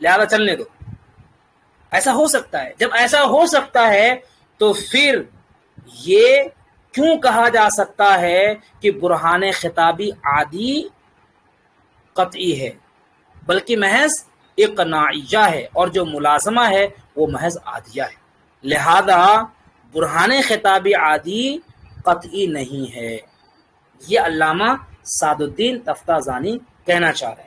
لہذا چلنے دو، ایسا ہو سکتا ہے۔ جب ایسا ہو سکتا ہے تو پھر یہ کیوں کہا جا سکتا ہے کہ برہان خطابی عادی قطعی ہے، بلکہ محض اقناعیہ ہے، اور جو ملازمہ ہے وہ محض عادیہ ہے، لہذا برہان خطابی عادی قطعی نہیں ہے۔ یہ علامہ سعد الدین تفتازانی کہنا چاہ رہے ہیں۔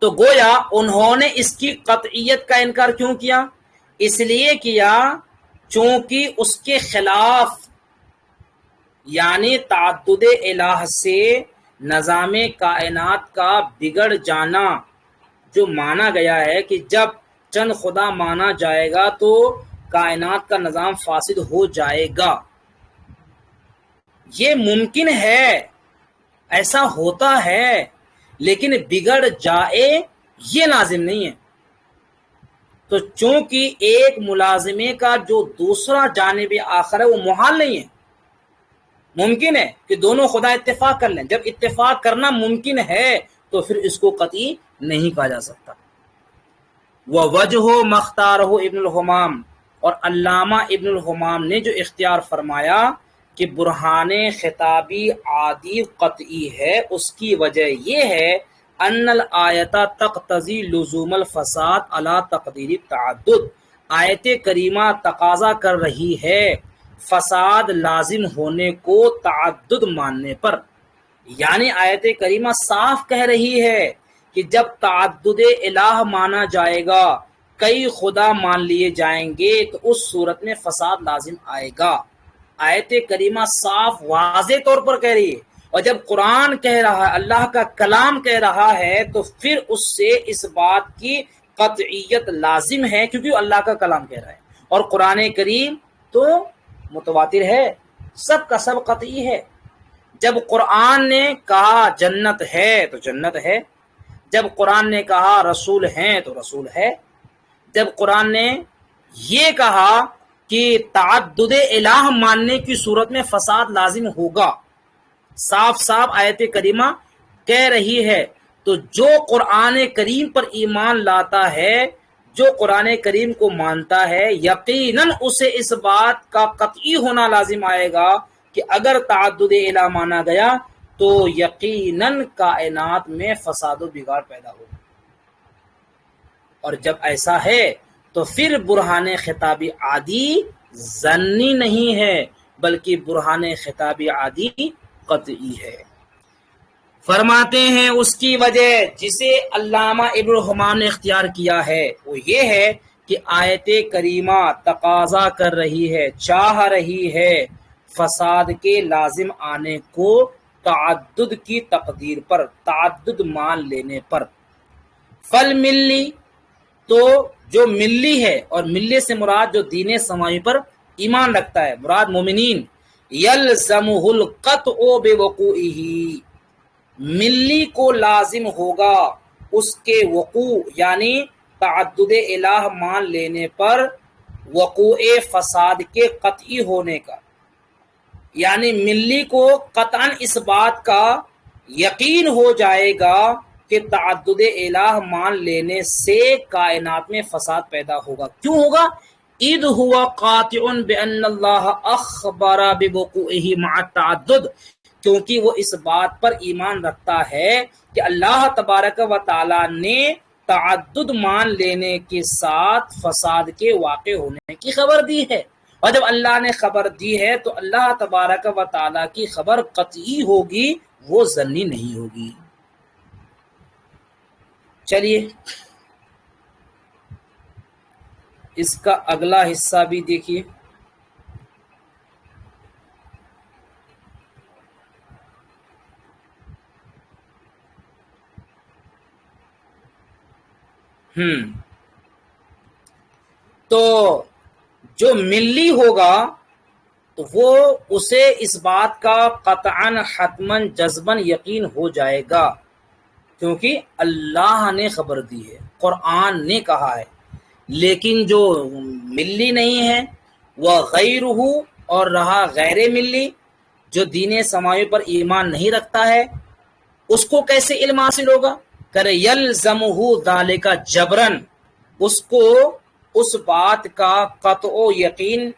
تو گویا انہوں نے اس کی قطعیت کا انکار کیوں کیا؟ اس لیے کیا چونکہ اس کے خلاف، یعنی تعدد الہ سے نظام کائنات کا بگڑ جانا جو مانا گیا ہے کہ جب چند خدا مانا جائے گا تو کائنات کا نظام فاسد ہو جائے گا، یہ ممکن ہے، ایسا ہوتا ہے، لیکن بگڑ جائے یہ لازم نہیں ہے۔ تو چونکہ ایک ملازمے کا جو دوسرا جانب آخر ہے وہ محال نہیں ہے، ممکن ہے کہ دونوں خدا اتفاق کر لیں، جب اتفاق کرنا ممکن ہے تو پھر اس کو قطعی نہیں کہا جا سکتا۔ وَوَجْهُ مَخْتَارَهُ ابن الحمام، اور علامہ ابن الحمام نے جو اختیار فرمایا کہ برہان خطابی عادی قطعی ہے، اس کی وجہ یہ ہے ان الآیت تقتضی لزوم الفساد علی تقدیر التعدد، آیت کریمہ تقاضا کر رہی ہے فساد لازم ہونے کو تعدد ماننے پر، یعنی آیت کریمہ صاف کہہ رہی ہے کہ جب تعدد الہ مانا جائے گا، کئی خدا مان لیے جائیں گے تو اس صورت میں فساد لازم آئے گا۔ آیت کریمہ صاف واضح طور پر کہہ رہی ہے، اور جب قرآن کہہ رہا ہے، اللہ کا کلام کہہ رہا ہے، تو پھر اس سے اس بات کی قطعیت لازم ہے کیونکہ اللہ کا کلام کہہ رہا ہے۔ اور قرآن کریم تو متواتر ہے، سب کا سب قطعی ہے۔ جب قرآن نے کہا جنت ہے تو جنت ہے، جب قرآن نے کہا رسول ہیں تو رسول ہے، جب قرآن نے یہ کہا کہ تعدد الہ ماننے کی صورت میں فساد لازم ہوگا، صاف صاف آیت کریمہ کہہ رہی ہے، تو جو قرآن کریم پر ایمان لاتا ہے، جو قرآن کریم کو مانتا ہے، یقیناً اسے اس بات کا قطعی ہونا لازم آئے گا کہ اگر تعدد الہ مانا گیا تو یقیناً کائنات میں فساد و بگاڑ پیدا ہوگا۔ اور جب ایسا ہے تو پھر برہان خطابی عادی ظنی نہیں ہے بلکہ برہان خطابی عادی قطعی ہے۔ فرماتے ہیں اس کی وجہ جسے علامہ ابن حمام نے اختیار کیا ہے وہ یہ ہے کہ آیت کریمہ تقاضا کر رہی ہے، چاہ رہی ہے فساد کے لازم آنے کو تعدد کی تقدیر پر، تعدد مان لینے پر۔ فل ملی، تو جو ملی ہے، اور ملی سے مراد جو دین سماوی پر ایمان رکھتا ہے، مراد مومنین، یلزمہ القطع بوقوعہ، ملی کو لازم ہوگا اس کے وقوع یعنی تعدد الہ مان لینے پر وقوع فساد کے قطعی ہونے کا، یعنی ملی کو قطعاً اس بات کا یقین ہو جائے گا کہ تعدد الہ مان لینے سے کائنات میں فساد پیدا ہوگا۔ کیوں ہوگا؟ اذ ہوا قاطع بان اللہ اخبر بوقوعہ مع التعدد، کیونکہ وہ اس بات پر ایمان رکھتا ہے کہ اللہ تبارک و تعالی نے تعدد مان لینے کے ساتھ فساد کے واقع ہونے کی خبر دی ہے، اور جب اللہ نے خبر دی ہے تو اللہ تبارک و تعالی کی خبر قطعی ہوگی، وہ ظنی نہیں ہوگی۔ چلیے اس کا اگلا حصہ بھی دیکھیے۔ تو جو ملی ہوگا تو وہ اسے اس بات کا قطعاً حتماً جزماً یقین ہو جائے گا، کیونکہ اللہ نے خبر دی ہے، قرآن نے کہا ہے۔ لیکن جو ملی نہیں ہے وہ غیرہ، اور رہا غیر ملی جو دین سماوی پر ایمان نہیں رکھتا ہے، اس کو کیسے علم حاصل ہوگا؟ کرے یلزمہ ذالک جبرن، اس کو اس بات کا قطع و یقین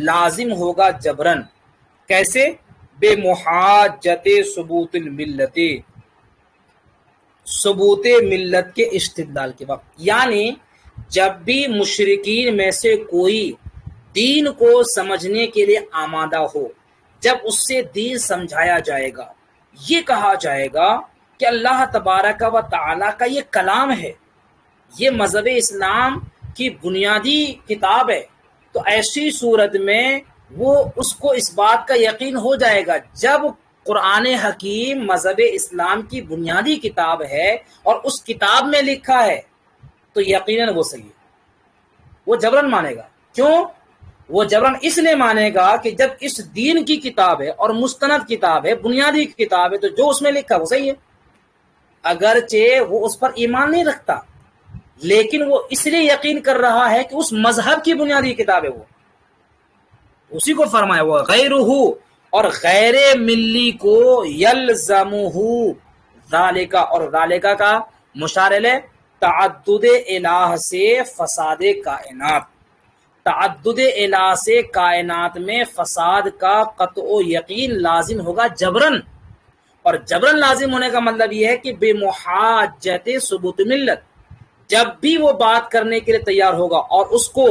لازم ہوگا جبرن۔ کیسے؟ بے محاجت ثبوت الملت، ثبوت ملت کے استدلال کے وقت، یعنی جب بھی مشرکین میں سے کوئی دین کو سمجھنے کے لیے آمادہ ہو، جب اس سے دین سمجھایا جائے گا، یہ کہا جائے گا کہ اللہ تبارک و تعالیٰ کا یہ کلام ہے، یہ مذہب اسلام کی بنیادی کتاب ہے، تو ایسی صورت میں وہ اس کو اس بات کا یقین ہو جائے گا، جب قرآن حکیم مذہب اسلام کی بنیادی کتاب ہے اور اس کتاب میں لکھا ہے تو یقیناً وہ صحیح ہے، وہ جبرن مانے گا۔ کیوں؟ وہ جبرن اس لیے مانے گا کہ جب اس دین کی کتاب ہے اور مستند کتاب ہے، بنیادی کتاب ہے، تو جو اس میں لکھا وہ صحیح ہے، اگرچہ وہ اس پر ایمان نہیں رکھتا، لیکن وہ اس لیے یقین کر رہا ہے کہ اس مذہب کی بنیادی کتاب ہے، وہ اسی کو فرمایا وہ غیرہ، اور غیر ملی کو یلزمہ ذالک، اور ذالک کا مشار الیہ تعدد الہ سے فساد کائنات، تعدد الہ سے کائنات میں فساد کا قطع و یقین لازم ہوگا جبرن، اور جبرن لازم ہونے کا مطلب یہ ہے کہ بے محاجت ثبوت ملت، جب بھی وہ بات کرنے کے لیے تیار ہوگا اور اس کو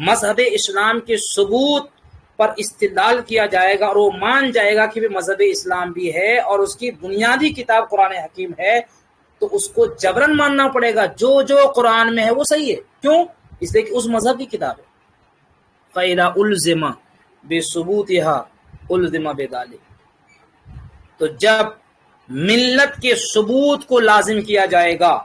مذہب اسلام کے ثبوت پر استدلال کیا جائے گا اور وہ مان جائے گا کہ مذہب اسلام بھی ہے اور اس کی بنیادی کتاب قرآن حکیم ہے، تو اس کو جبرن ماننا پڑے گا، جو جو قرآن میں ہے وہ صحیح ہے۔ کیوں؟ اس لیے کہ اس مذہب کی کتاب ہے۔ فَإِذَا أُلْزِمَ بِثُبُوتِهَا أُلْزِمَ بِذَلِكَ، تو جب ملت کے ثبوت کو لازم کیا جائے گا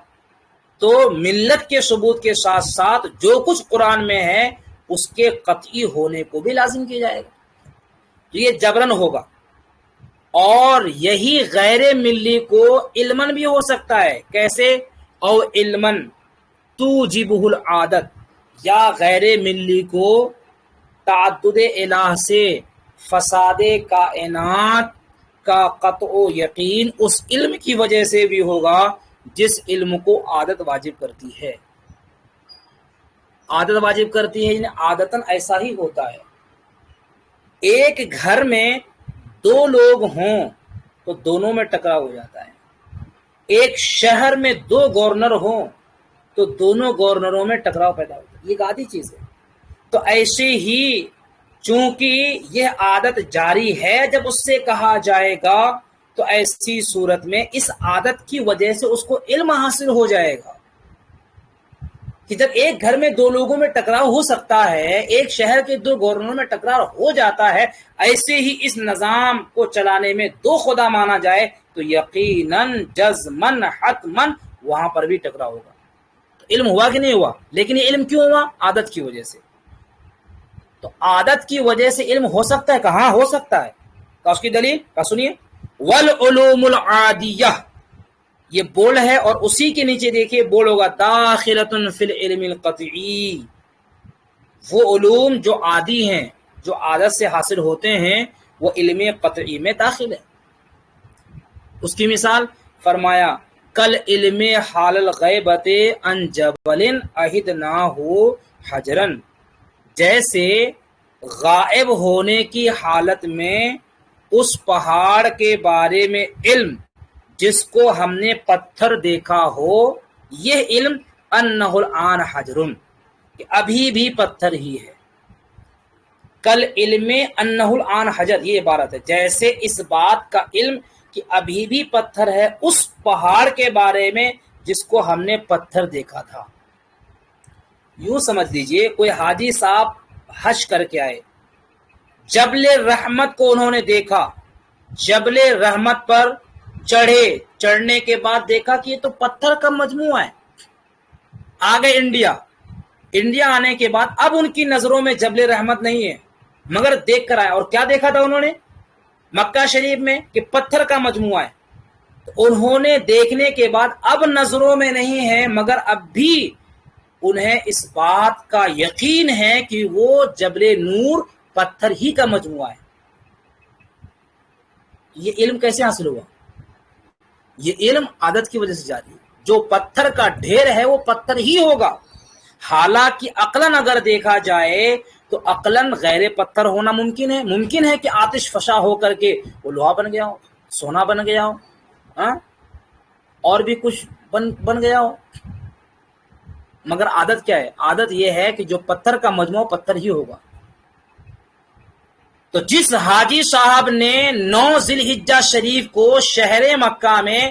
تو ملت کے ثبوت کے ساتھ ساتھ جو کچھ قرآن میں ہے اس کے قطعی ہونے کو بھی لازم کیا جائے گا، تو یہ جبرن ہوگا۔ اور یہی غیر ملی کو علمن بھی ہو سکتا ہے، کیسے؟ او علمن توجبہ العادت، یا غیر ملی کو تعدد الہ سے فساد کائنات کا قطع و یقین اس علم کی وجہ سے بھی ہوگا جس علم کو عادت واجب کرتی ہے۔ عادت واجب کرتی ہے، یعنی عادتاً ایسا ہی ہوتا ہے۔ ایک گھر میں دو لوگ ہوں تو دونوں میں ٹکراؤ ہو جاتا ہے۔ ایک شہر میں دو گورنر ہوں تو دونوں گورنروں میں ٹکراؤ پیدا ہوتا ہے، یہ ایک عادی چیز ہے۔ تو ایسے ہی چونکہ یہ عادت جاری ہے، جب اس سے کہا جائے گا تو ایسی صورت میں اس عادت کی وجہ سے اس کو علم حاصل ہو جائے گا کہ جب ایک گھر میں دو لوگوں میں ٹکراؤ ہو سکتا ہے، ایک شہر کے دو گورنروں میں ٹکراؤ ہو جاتا ہے، ایسے ہی اس نظام کو چلانے میں دو خدا مانا جائے تو یقیناً جزمن حتمن وہاں پر بھی ٹکراؤ ہوگا۔ تو علم ہوا کہ نہیں ہوا؟ لیکن یہ علم کیوں ہوا؟ عادت کی وجہ سے۔ تو عادت کی وجہ سے علم ہو سکتا ہے، کہاں ہو سکتا ہے؟ تو اس کی دلیل کا سنیے، والعلوم العادیہ، یہ بول ہے اور اسی کے نیچے دیکھیے بول ہوگا داخلۃ فی العلم القطعی، وہ علوم جو عادی ہیں، جو عادت سے حاصل ہوتے ہیں، وہ علم قطعی میں داخل ہے۔ اس کی مثال فرمایا کل علم حال الغیبت عن جبل عہدناہ حجرن، جیسے غائب ہونے کی حالت میں اس پہاڑ کے بارے میں علم جس کو ہم نے پتھر دیکھا ہو، یہ علم انہ الآن حجرن، کہ ابھی بھی پتھر ہی ہے۔ کل علم انہ الآن حجر، یہ عبارت ہے جیسے اس بات کا علم کہ ابھی بھی پتھر ہے اس پہاڑ کے بارے میں جس کو ہم نے پتھر دیکھا تھا۔ یوں سمجھ لیجئے کوئی حاجی صاحب حج کر کے آئے، جبل رحمت کو انہوں نے دیکھا، جبل رحمت پر چڑھنے کے بعد دیکھا کہ یہ تو پتھر کا مجموعہ ہے۔ آگے انڈیا آنے کے بعد اب ان کی نظروں میں جبل رحمت نہیں ہے، مگر دیکھ کر آئے، اور کیا دیکھا تھا انہوں نے مکہ شریف میں؟ کہ پتھر کا مجموعہ ہے۔ تو انہوں نے دیکھنے کے بعد اب نظروں میں نہیں ہے، مگر اب بھی انہیں اس بات کا یقین ہے کہ وہ جبل نور پتھر ہی کا مجموعہ ہے۔ یہ علم کیسے حاصل ہوا؟ یہ علم عادت کی وجہ سے جاری ہے۔ جو پتھر کا ڈھیر ہے وہ پتھر ہی ہوگا، حالانکہ عقلاً اگر دیکھا جائے تو عقلاً غیر پتھر ہونا ممکن ہے کہ آتش فشاں ہو کر کے وہ لوہا بن گیا ہو، سونا بن گیا ہو، اور بھی کچھ بن گیا ہو، مگر عادت کیا ہے؟ عادت یہ ہے کہ جو پتھر کا مجموعہ پتھر ہی ہوگا۔ تو جس حاجی صاحب نے 9 ذی الحجہ شریف کو شہر مکہ میں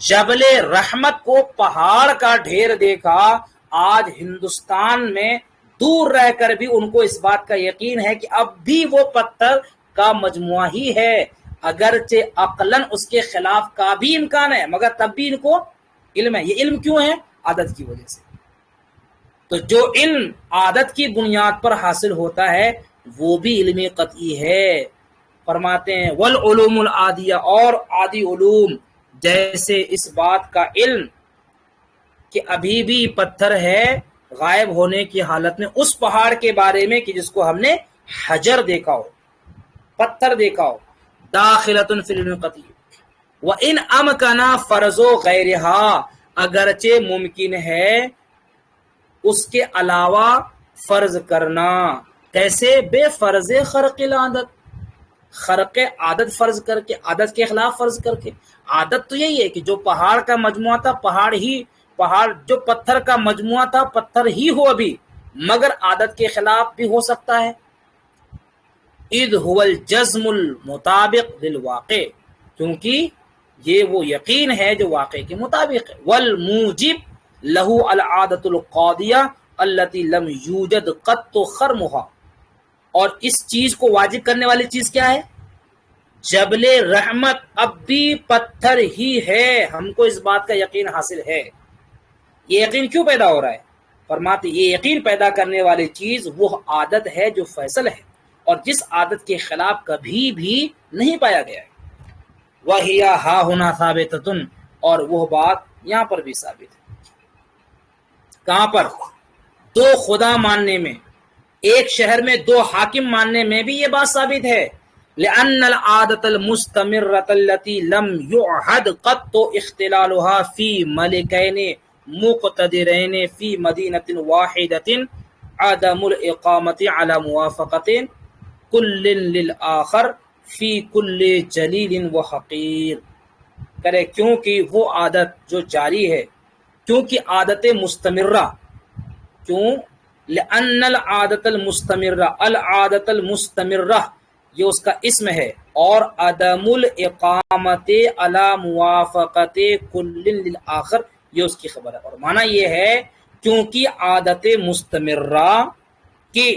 جبل رحمت کو پہاڑ کا ڈھیر دیکھا، آج ہندوستان میں دور رہ کر بھی ان کو اس بات کا یقین ہے کہ اب بھی وہ پتھر کا مجموعہ ہی ہے، اگرچہ عقلاً اس کے خلاف کا بھی امکان ہے، مگر تب بھی ان کو علم ہے۔ یہ علم کیوں ہے؟ عادت کی وجہ سے۔ تو جو علم عادت کی بنیاد پر حاصل ہوتا ہے وہ بھی علم قطعی ہے۔ فرماتے ہیں والعلوم العادیہ، اور عادی علوم جیسے اس بات کا علم کہ ابھی بھی پتھر ہے غائب ہونے کی حالت میں اس پہاڑ کے بارے میں کہ جس کو ہم نے حجر دیکھا ہو، پتھر دیکھا ہو، داخلۃ فی العلم القطعی وَإِنْ أَمْكَنَ فَرْضُ غَيْرِهَا، اگرچہ ممکن ہے اس کے علاوہ فرض کرنا، کیسے؟ بے فرض خرق العادت، خرق عادت فرض کر کے، عادت کے خلاف فرض کر کے۔ عادت تو یہی ہے کہ جو پہاڑ کا مجموعہ تھا پہاڑ جو پتھر کا مجموعہ تھا پتھر ہی ہو ابھی، مگر عادت کے خلاف بھی ہو سکتا ہے۔ اذ هو الجزم المطابق للواقع، کیونکہ یہ وہ یقین ہے جو واقع کے مطابق ہے۔ والموجب له العادت القاضیہ التي لم یوجد قط خرمها، اور اس چیز کو واجب کرنے والی چیز کیا ہے؟ جبل رحمت اب بھی پتھر ہی ہے، ہم کو اس بات کا یقین حاصل ہے۔ یہ یقین کیوں پیدا ہو رہا ہے؟ فرماتے یہ یقین پیدا کرنے والی چیز وہ عادت ہے جو فیصل ہے اور جس عادت کے خلاف کبھی بھی نہیں پایا گیا ہے۔ وَهِيَ هَاهُنَا ثَابِتَةٌ، اور وہ بات یہاں پر بھی ثابت ہے۔ کہاں پر؟ دو خدا ماننے میں، ایک شہر میں دو حاکم ماننے میں بھی یہ بات ثابت ہے۔ لأن العادة المستمرة التي لم يعهد قط اختلالها في ملكين مقتدرين في مدينة واحدة عدم الإقامة على موافقة كل للآخر في كل جلیل و حقیر، کرے کیونکہ وہ عادت جو جاری ہے، کیونکہ عادت مستمرہ، کیوں؟ لأن العادت المستمرہ، العادت المستمرہ یہ اس کا اسم ہے، اور عدم الاقامت علی موافقت کل للآخر یہ اس کی خبر ہے، اور معنی یہ ہے کیونکہ عادت مستمرہ کی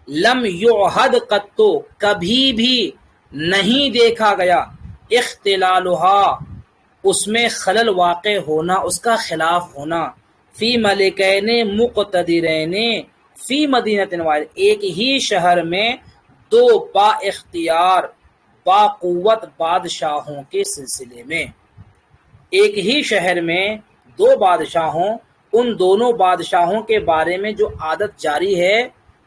لم یعہد قط، کبھی بھی نہیں دیکھا گیا، اختلالھا اس میں خلل واقع ہونا، اس کا خلاف ہونا، فی ملکین مقتدرین فی مدینۃ واحد، ایک ہی شہر میں دو با اختیار با قوت بادشاہوں کے سلسلے میں، ایک ہی شہر میں دو بادشاہوں، ان دونوں بادشاہوں کے بارے میں جو عادت جاری ہے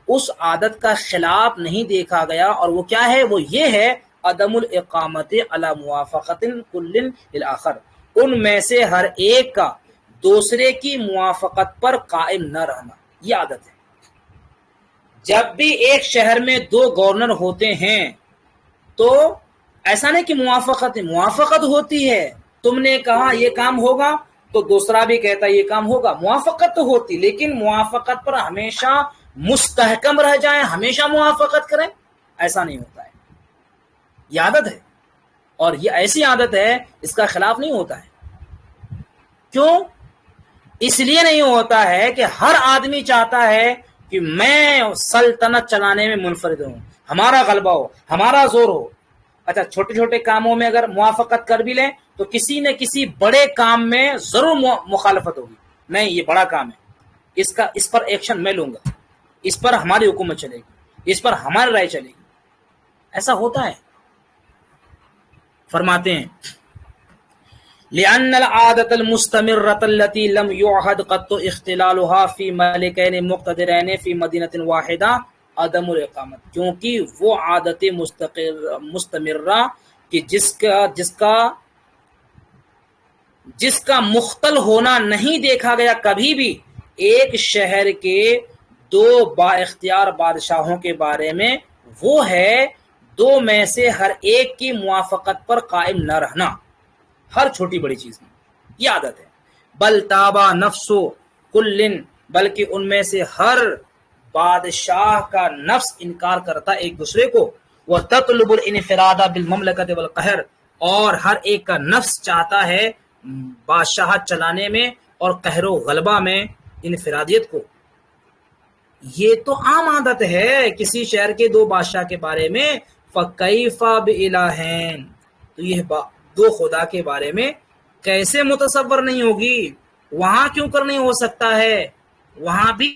اس عادت کا خلاف نہیں دیکھا گیا، اور وہ کیا ہے؟ وہ یہ ہے عدم الاقامت علی موافقت کل للآخر، ان میں سے ہر ایک کا دوسرے کی موافقت پر قائم نہ رہنا، یہ عادت ہے۔ جب بھی ایک شہر میں دو گورنر ہوتے ہیں تو ایسا نہیں کہ موافقت ہوتی ہے، تم نے کہا یہ کام ہوگا تو دوسرا بھی کہتا یہ کام ہوگا، موافقت تو ہوتی، لیکن موافقت پر ہمیشہ مستحکم رہ جائیں، ہمیشہ موافقت کریں، ایسا نہیں ہوتا ہے۔ یہ عادت ہے، اور یہ ایسی عادت ہے اس کا خلاف نہیں ہوتا ہے۔ کیوں؟ اس لیے نہیں ہوتا ہے کہ ہر آدمی چاہتا ہے کہ میں سلطنت چلانے میں منفرد ہوں، ہمارا غلبہ ہو، ہمارا زور ہو۔ اچھا، چھوٹے چھوٹے کاموں میں اگر موافقت کر بھی لیں تو کسی نہ کسی بڑے کام میں ضرور مخالفت ہوگی، نہیں یہ بڑا کام ہے، اس پر ایکشن میں لوں گا، اس پر ہماری حکومت چلے گی، اس پر ہماری رائے چلے گی، ایسا ہوتا ہے۔ فرماتے ہیں لأن العادة المستمرة التي لم يعهد قط اختلالها في ملكين مقتدرين في مدينة واحدة عدم الاقامت، کیونکہ وہ عادت مستمرہ کہ جس کا مختل ہونا نہیں دیکھا گیا کبھی بھی ایک شہر کے دو با اختیار بادشاہوں کے بارے میں، وہ ہے دو میں سے ہر ایک کی موافقت پر قائم نہ رہنا، ہر چھوٹی بڑی چیز میں، یہ عادت ہے۔ بل تابا نفس کل، بلکہ ان میں سے ہر بادشاہ کا نفس انکار کرتا ایک دوسرے کو، وہ تطلب الانفراد بالمملکت والقہر، اور ہر ایک کا نفس چاہتا ہے بادشاہت چلانے میں اور قہر و غلبہ میں انفرادیت کو۔ یہ تو عام عادت ہے کسی شہر کے دو بادشاہ کے بارے میں، فَكَيْفَ بِإِلَٰهٍ، تو یہ دو خدا کے بارے میں کیسے متصور نہیں ہوگی، وہاں کیوں کر نہیں ہو سکتا ہے، وہاں بھی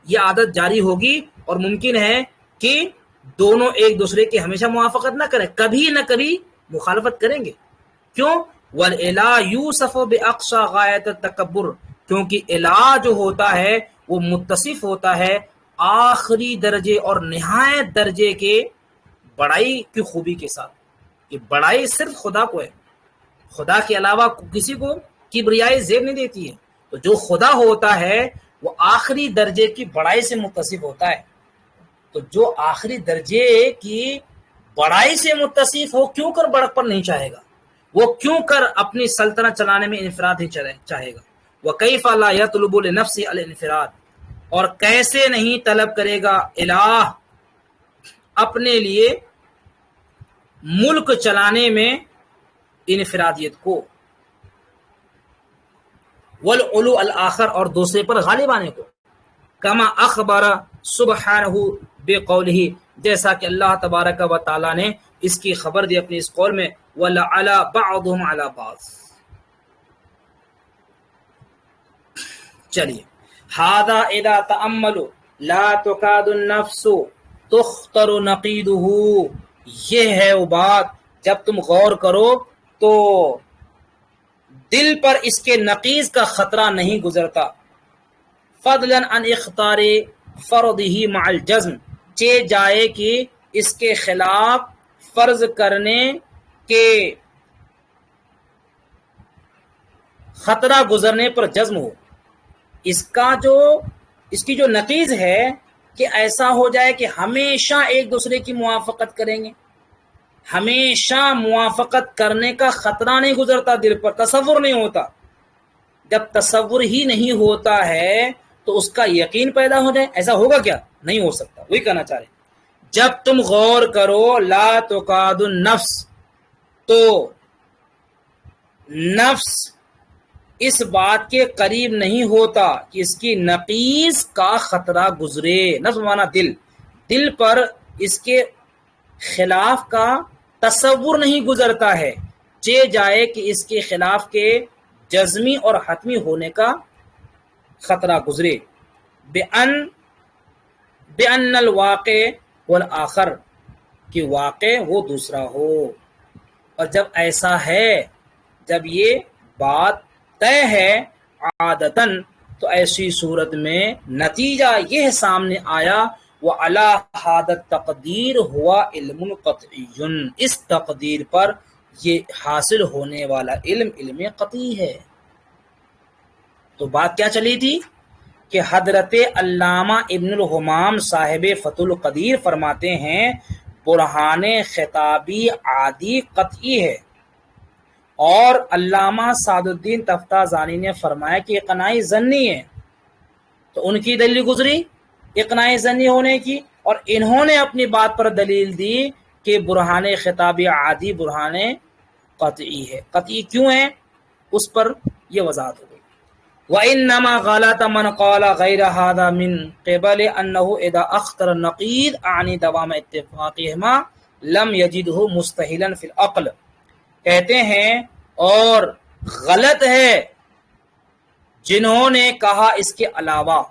یہ عادت جاری ہوگی، اور ممکن ہے کہ دونوں ایک دوسرے کی ہمیشہ موافقت نہ کریں، کبھی نہ کبھی مخالفت کریں گے۔ کیوں؟ وَالْإِلَٰهُ يُوصَفُ بِأَقْصَى غَایَةِ التَّکَبُّرِ، کیونکہ الہ جو ہوتا ہے وہ متصف ہوتا ہے آخری درجے اور نہایت درجے کے بڑائی کی خوبی کے ساتھ، کہ بڑائی صرف خدا کو ہے، خدا کے علاوہ کسی کو کبریائی زیب نہیں دیتی ہے، تو جو خدا ہوتا ہے وہ آخری درجے کی بڑائی سے متصف ہوتا ہے، تو جو آخری درجے کی بڑائی سے متصف ہو کیوں کر بڑک پر نہیں چاہے گا، وہ کیوں کر اپنی سلطنت چلانے میں انفراد ہی چاہے گا۔ وَكَيْفَ لَا يَطْلُبُ لِنَفْسِهِ الْانْفِرَادَ، اور کیسے نہیں طلب کرے گا الہ اپنے لیے ملک چلانے میں انفرادیت کو، والعلو الآخر، اور دوسرے پر غالب آنے کو، کما اخبر سبحانہ بقولہ، جیسا کہ اللہ تبارک و تعالی نے اس کی خبر دی اپنی اس قول میں، وَلَعَلَى بَعْضُهُمْ عَلَى بَعْضٍ۔ چلیے، ہاذا اذا تأملوا لا تکاد النفس تخطر نقیدہ، یہ ہے وہ بات جب تم غور کرو تو دل پر اس کے نقیض کا خطرہ نہیں گزرتا، فضلا عن اختار فرضہ مع الجزم، چہ جائے کہ اس کے خلاف فرض کرنے کے خطرہ گزرنے پر جزم ہو۔ اس کی جو نقیض ہے کہ ایسا ہو جائے کہ ہمیشہ ایک دوسرے کی موافقت کریں گے، ہمیشہ موافقت کرنے کا خطرہ نہیں گزرتا دل پر، تصور نہیں ہوتا۔ جب تصور ہی نہیں ہوتا ہے تو اس کا یقین پیدا ہو جائے، ایسا ہوگا کیا؟ نہیں ہو سکتا۔ وہی کہنا چاہ رہے ہیں، جب تم غور کرو لا تکاد النفس، تو نفس اس بات کے قریب نہیں ہوتا کہ اس کی نقیض کا خطرہ گزرے۔ نفس مانا دل، دل پر اس کے خلاف کا تصور نہیں گزرتا ہے، چہ جائے کہ اس کے خلاف کے جزمی اور حتمی ہونے کا خطرہ گزرے، بأن الواقع والآخر، کہ واقع وہ دوسرا ہو۔ اور جب ایسا ہے، جب یہ بات طے ہے عادتاً، تو ایسی صورت میں نتیجہ یہ سامنے آیا، وعلی ھذا التقدیر ہوا علم قطعی، اس تقدیر پر یہ حاصل ہونے والا علم قطعی ہے۔ تو بات کیا چلی تھی کہ حضرت علامہ ابن الہمام صاحب فتح القدیر فرماتے ہیں برہان خطابی عادی قطعی ہے، اور علامہ سعد الدین تفتازانی نے فرمایا کہ اقناعی ظنی ہے۔ تو ان کی دلیل گزری اقناعی ظنی ہونے کی، اور انہوں نے اپنی بات پر دلیل دی کہ برہان خطابی عادی برہان قطعی ہے۔ قطعی کیوں ہے اس پر یہ وضاحت ہو گئی۔ وَإِنَّمَا غَلَطَ مَنْ قَالَ غَيْرَ هَذَا مِنْ قِبَلِ أَنَّهُ إِذَا أَخْطَرَ النَّقِيض أَعْنِي دَوَامَ اتِّفَاقِهِمَا لَمْ يَجِدْهُ مُسْتَحِيلًا فِي الْعَقْلِ، کہتے ہیں اور غلط ہے جنہوں نے کہا اس کے علاوہ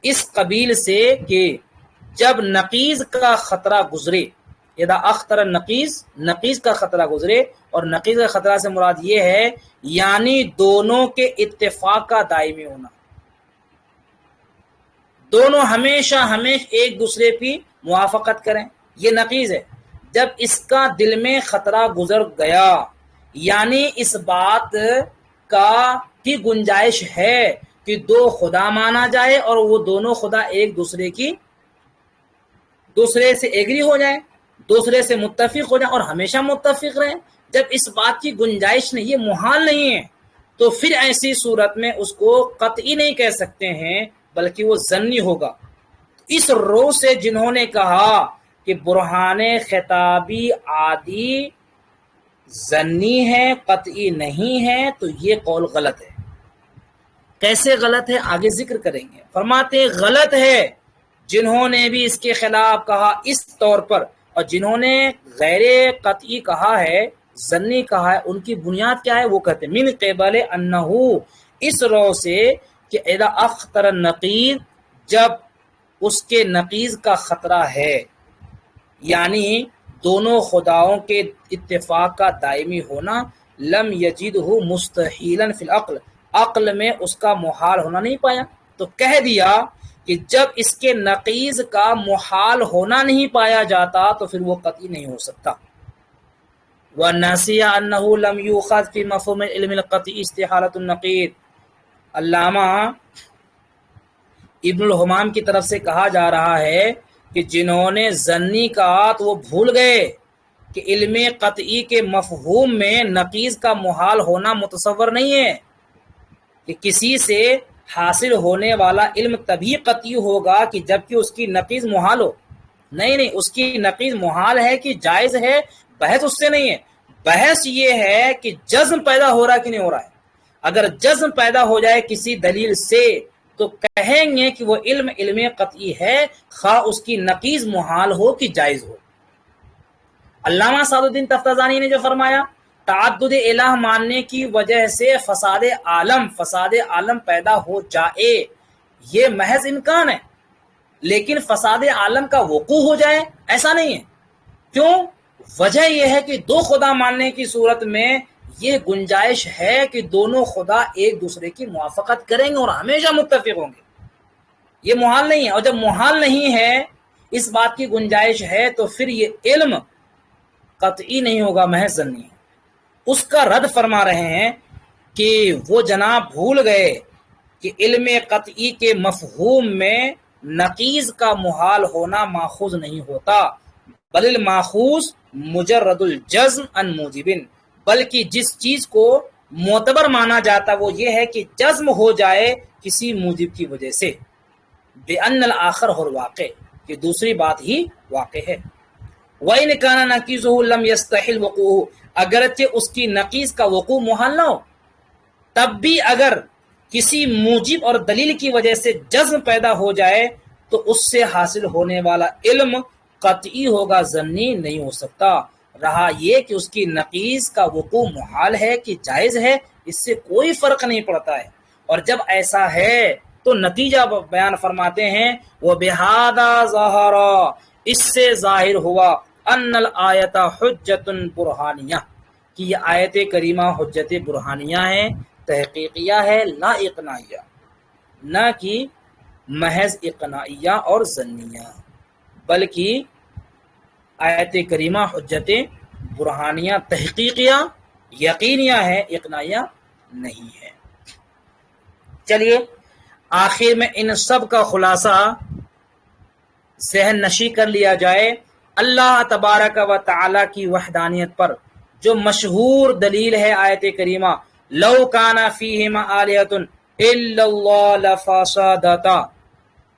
اس قبیل سے کہ جب نقیض کا خطرہ گزرے، اذا اخطر النقیض، نقیض کا خطرہ گزرے، اور نقیض کا خطرہ سے مراد یہ ہے یعنی دونوں کے اتفاق کا دائمی ہونا، دونوں ہمیشہ ایک دوسرے کی موافقت کریں، یہ نقیض ہے۔ جب اس کا دل میں خطرہ گزر گیا، یعنی اس بات کی گنجائش ہے کہ دو خدا مانا جائے اور وہ دونوں خدا ایک دوسرے سے ایگری ہو جائیں، دوسرے سے متفق ہو جائیں اور ہمیشہ متفق رہیں، جب اس بات کی گنجائش نہیں، یہ محال نہیں ہے، تو پھر ایسی صورت میں اس کو قطعی نہیں کہہ سکتے ہیں بلکہ وہ ظنی ہوگا۔ اس رو سے جنہوں نے کہا کہ برہان خطابی عادی ظنی ہے، قطعی نہیں ہے، تو یہ قول غلط ہے۔ کیسے غلط ہے آگے ذکر کریں گے۔ فرماتے ہیں غلط ہے جنہوں نے بھی اس کے خلاف کہا اس طور پر، اور جنہوں نے غیر قطعی کہا ہے، ظنی کہا ہے، ان کی بنیاد کیا ہے؟ وہ کہتے ہیں من قبل انہو، اس رو سے کہ اذا اخطر النقیض، جب اس کے نقیض کا خطرہ ہے، یعنی دونوں خداؤں کے اتفاق کا دائمی ہونا، لم یجدہ مستحیلا فی العقل، عقل میں اس کا محال ہونا نہیں پایا، تو کہہ دیا کہ جب اس کے نقیض کا محال ہونا نہیں پایا جاتا تو پھر وہ قطعی نہیں ہو سکتا۔ وَنَسِيَ أَنَّهُ لَمْ يُؤْخَذْ فِي مَفْهُومِ الْعِلْمِ الْقَطْعِي اسْتِحَالَةُ النَّقِيضِ، علامہ ابن الہمام کی طرف سے کہا جا رہا ہے کہ جنہوں نے ظنی کہا تو وہ بھول گئے کہ علم قطعی کے مفہوم میں نقیض کا محال ہونا متصور نہیں ہے، کہ کسی سے حاصل ہونے والا علم تبھی قطعی ہوگا کہ جبکہ اس کی نقیض محال ہو۔ نہیں، اس کی نقیض محال ہے کہ جائز ہے، بحث اس سے نہیں ہے، بحث یہ ہے کہ جزم پیدا ہو رہا ہے کہ نہیں ہو رہا ہے۔ اگر جزم پیدا ہو جائے کسی دلیل سے تو کہیں گے کہ وہ علم قطعی ہے، خواہ اس کی نقیض محال ہو کہ جائز ہو۔ علامہ سعد الدین تفتازانی نے جو فرمایا تعدد الہ ماننے کی وجہ سے فساد عالم پیدا ہو جائے، یہ محض امکان ہے، لیکن فساد عالم کا وقوع ہو جائے ایسا نہیں ہے۔ کیوں؟ وجہ یہ ہے کہ دو خدا ماننے کی صورت میں یہ گنجائش ہے کہ دونوں خدا ایک دوسرے کی موافقت کریں گے اور ہمیشہ متفق ہوں گے، یہ محال نہیں ہے۔ اور جب محال نہیں ہے، اس بات کی گنجائش ہے، تو پھر یہ علم قطعی نہیں ہوگا، محض ظنی ہے۔ اس کا رد فرما رہے ہیں کہ وہ جناب بھول گئے کہ علم قطعی کے مفہوم میں نقیض کا محال ہونا ماخوذ نہیں ہوتا، بل الماخوذ مجرد الجزم عن موجب، بلکہ جس چیز کو معتبر مانا جاتا وہ یہ ہے کہ جزم ہو جائے کسی موجب کی وجہ سے، بأن الآخر ہو واقع، کہ دوسری بات ہی واقع ہے۔ وَإِنْ كَانَ نَقِيضُهُ لَمْ يَسْتَحِلْ وُقُوعُهُ، اگرچہ اس کی نقیض کا وقوع محال نہ ہو، تب بھی اگر کسی موجب اور دلیل کی وجہ سے جزم پیدا ہو جائے تو اس سے حاصل ہونے والا علم قطعی ہوگا، ظنی نہیں ہو سکتا۔ رہا یہ کہ اس کی نقیض کا وقوع محال ہے کہ جائز ہے، اس سے کوئی فرق نہیں پڑتا ہے۔ اور جب ایسا ہے تو نتیجہ بیان فرماتے ہیں، وَبِهَذَا ظَهَرَ، اس سے ظاہر ہوا، ان الآیت حجت برہانیہ، کہ یہ آیت کریمہ حجت برہانیہ ہے، تحقیقیہ ہے، لا اقناعیہ، نہ کہ محض اقناعیہ اور ظنیہ، بلکہ آیت کریمہ حجت برہانیہ تحقیقیہ یقینیہ ہے، اقناعیہ نہیں ہے۔ چلیے آخر میں ان سب کا خلاصہ ذہن نشی کر لیا جائے۔ اللہ تبارک و تعالی کی وحدانیت پر جو مشہور دلیل ہے آیت کریمہ، لو کان فیہما آلہۃ الا اللہ لفسدتا،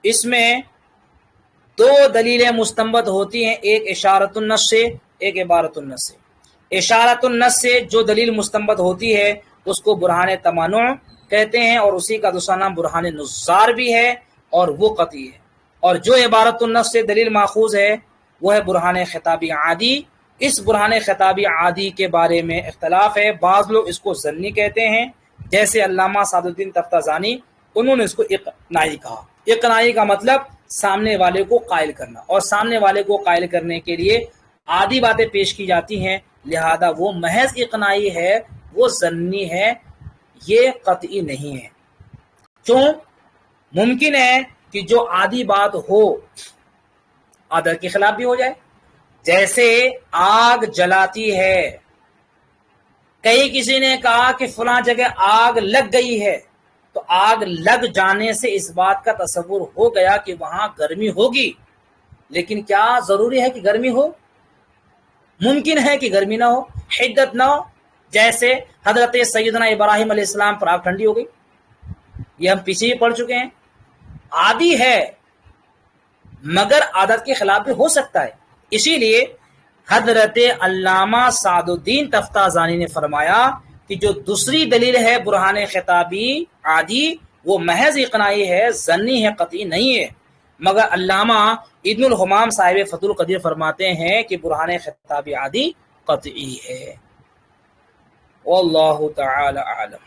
اس میں دو دلیلیں مستنبط ہوتی ہیں، ایک اشارۃ النص سے، ایک عبارۃ النص سے۔ اشارۃ النص سے جو دلیل مستنبط ہوتی ہے اس کو برہان تمانع کہتے ہیں، اور اسی کا دوسرا نام برہان نظار بھی ہے، اور وہ قطعی ہے۔ اور جو عبارۃ النص سے دلیل ماخوذ ہے وہ ہے برہان خطابی عادی۔ اس برہان خطابی عادی کے بارے میں اختلاف ہے، بعض لوگ اس کو ظنی کہتے ہیں، جیسے علامہ سعد الدین تفتازانی، انہوں نے اس کو اقناعی کہا۔ اقناعی کا مطلب سامنے والے کو قائل کرنا، اور سامنے والے کو قائل کرنے کے لیے عادی باتیں پیش کی جاتی ہیں، لہذا وہ محض اقناعی ہے، وہ ظنی ہے، یہ قطعی نہیں ہے۔ کیوں؟ ممکن ہے کہ جو عادی بات ہو عادت کے خلاف بھی ہو جائے، جیسے آگ جلاتی ہے، کہیں کسی نے کہا کہ فلاں جگہ آگ لگ گئی ہے، تو آگ لگ جانے سے اس بات کا تصور ہو گیا کہ وہاں گرمی ہوگی، لیکن کیا ضروری ہے کہ گرمی ہو؟ ممکن ہے کہ گرمی نہ ہو، حدت نہ ہو، جیسے حضرت سیدنا ابراہیم علیہ السلام پر آگ ٹھنڈی ہو گئی، یہ ہم پیچھے ہی پڑھ چکے ہیں۔ عادی ہے مگر عادت کے خلاف بھی ہو سکتا ہے، اسی لیے حضرت علامہ سعد الدین تفتازانی نے فرمایا کہ جو دوسری دلیل ہے برہان خطابی عادی، وہ محض اقناعی ہے، ظنی ہے، قطعی نہیں ہے۔ مگر علامہ ابن الحمام صاحب فتح القدیر فرماتے ہیں کہ برہان خطابی عادی قطعی ہے۔ واللہ تعالی اعلم۔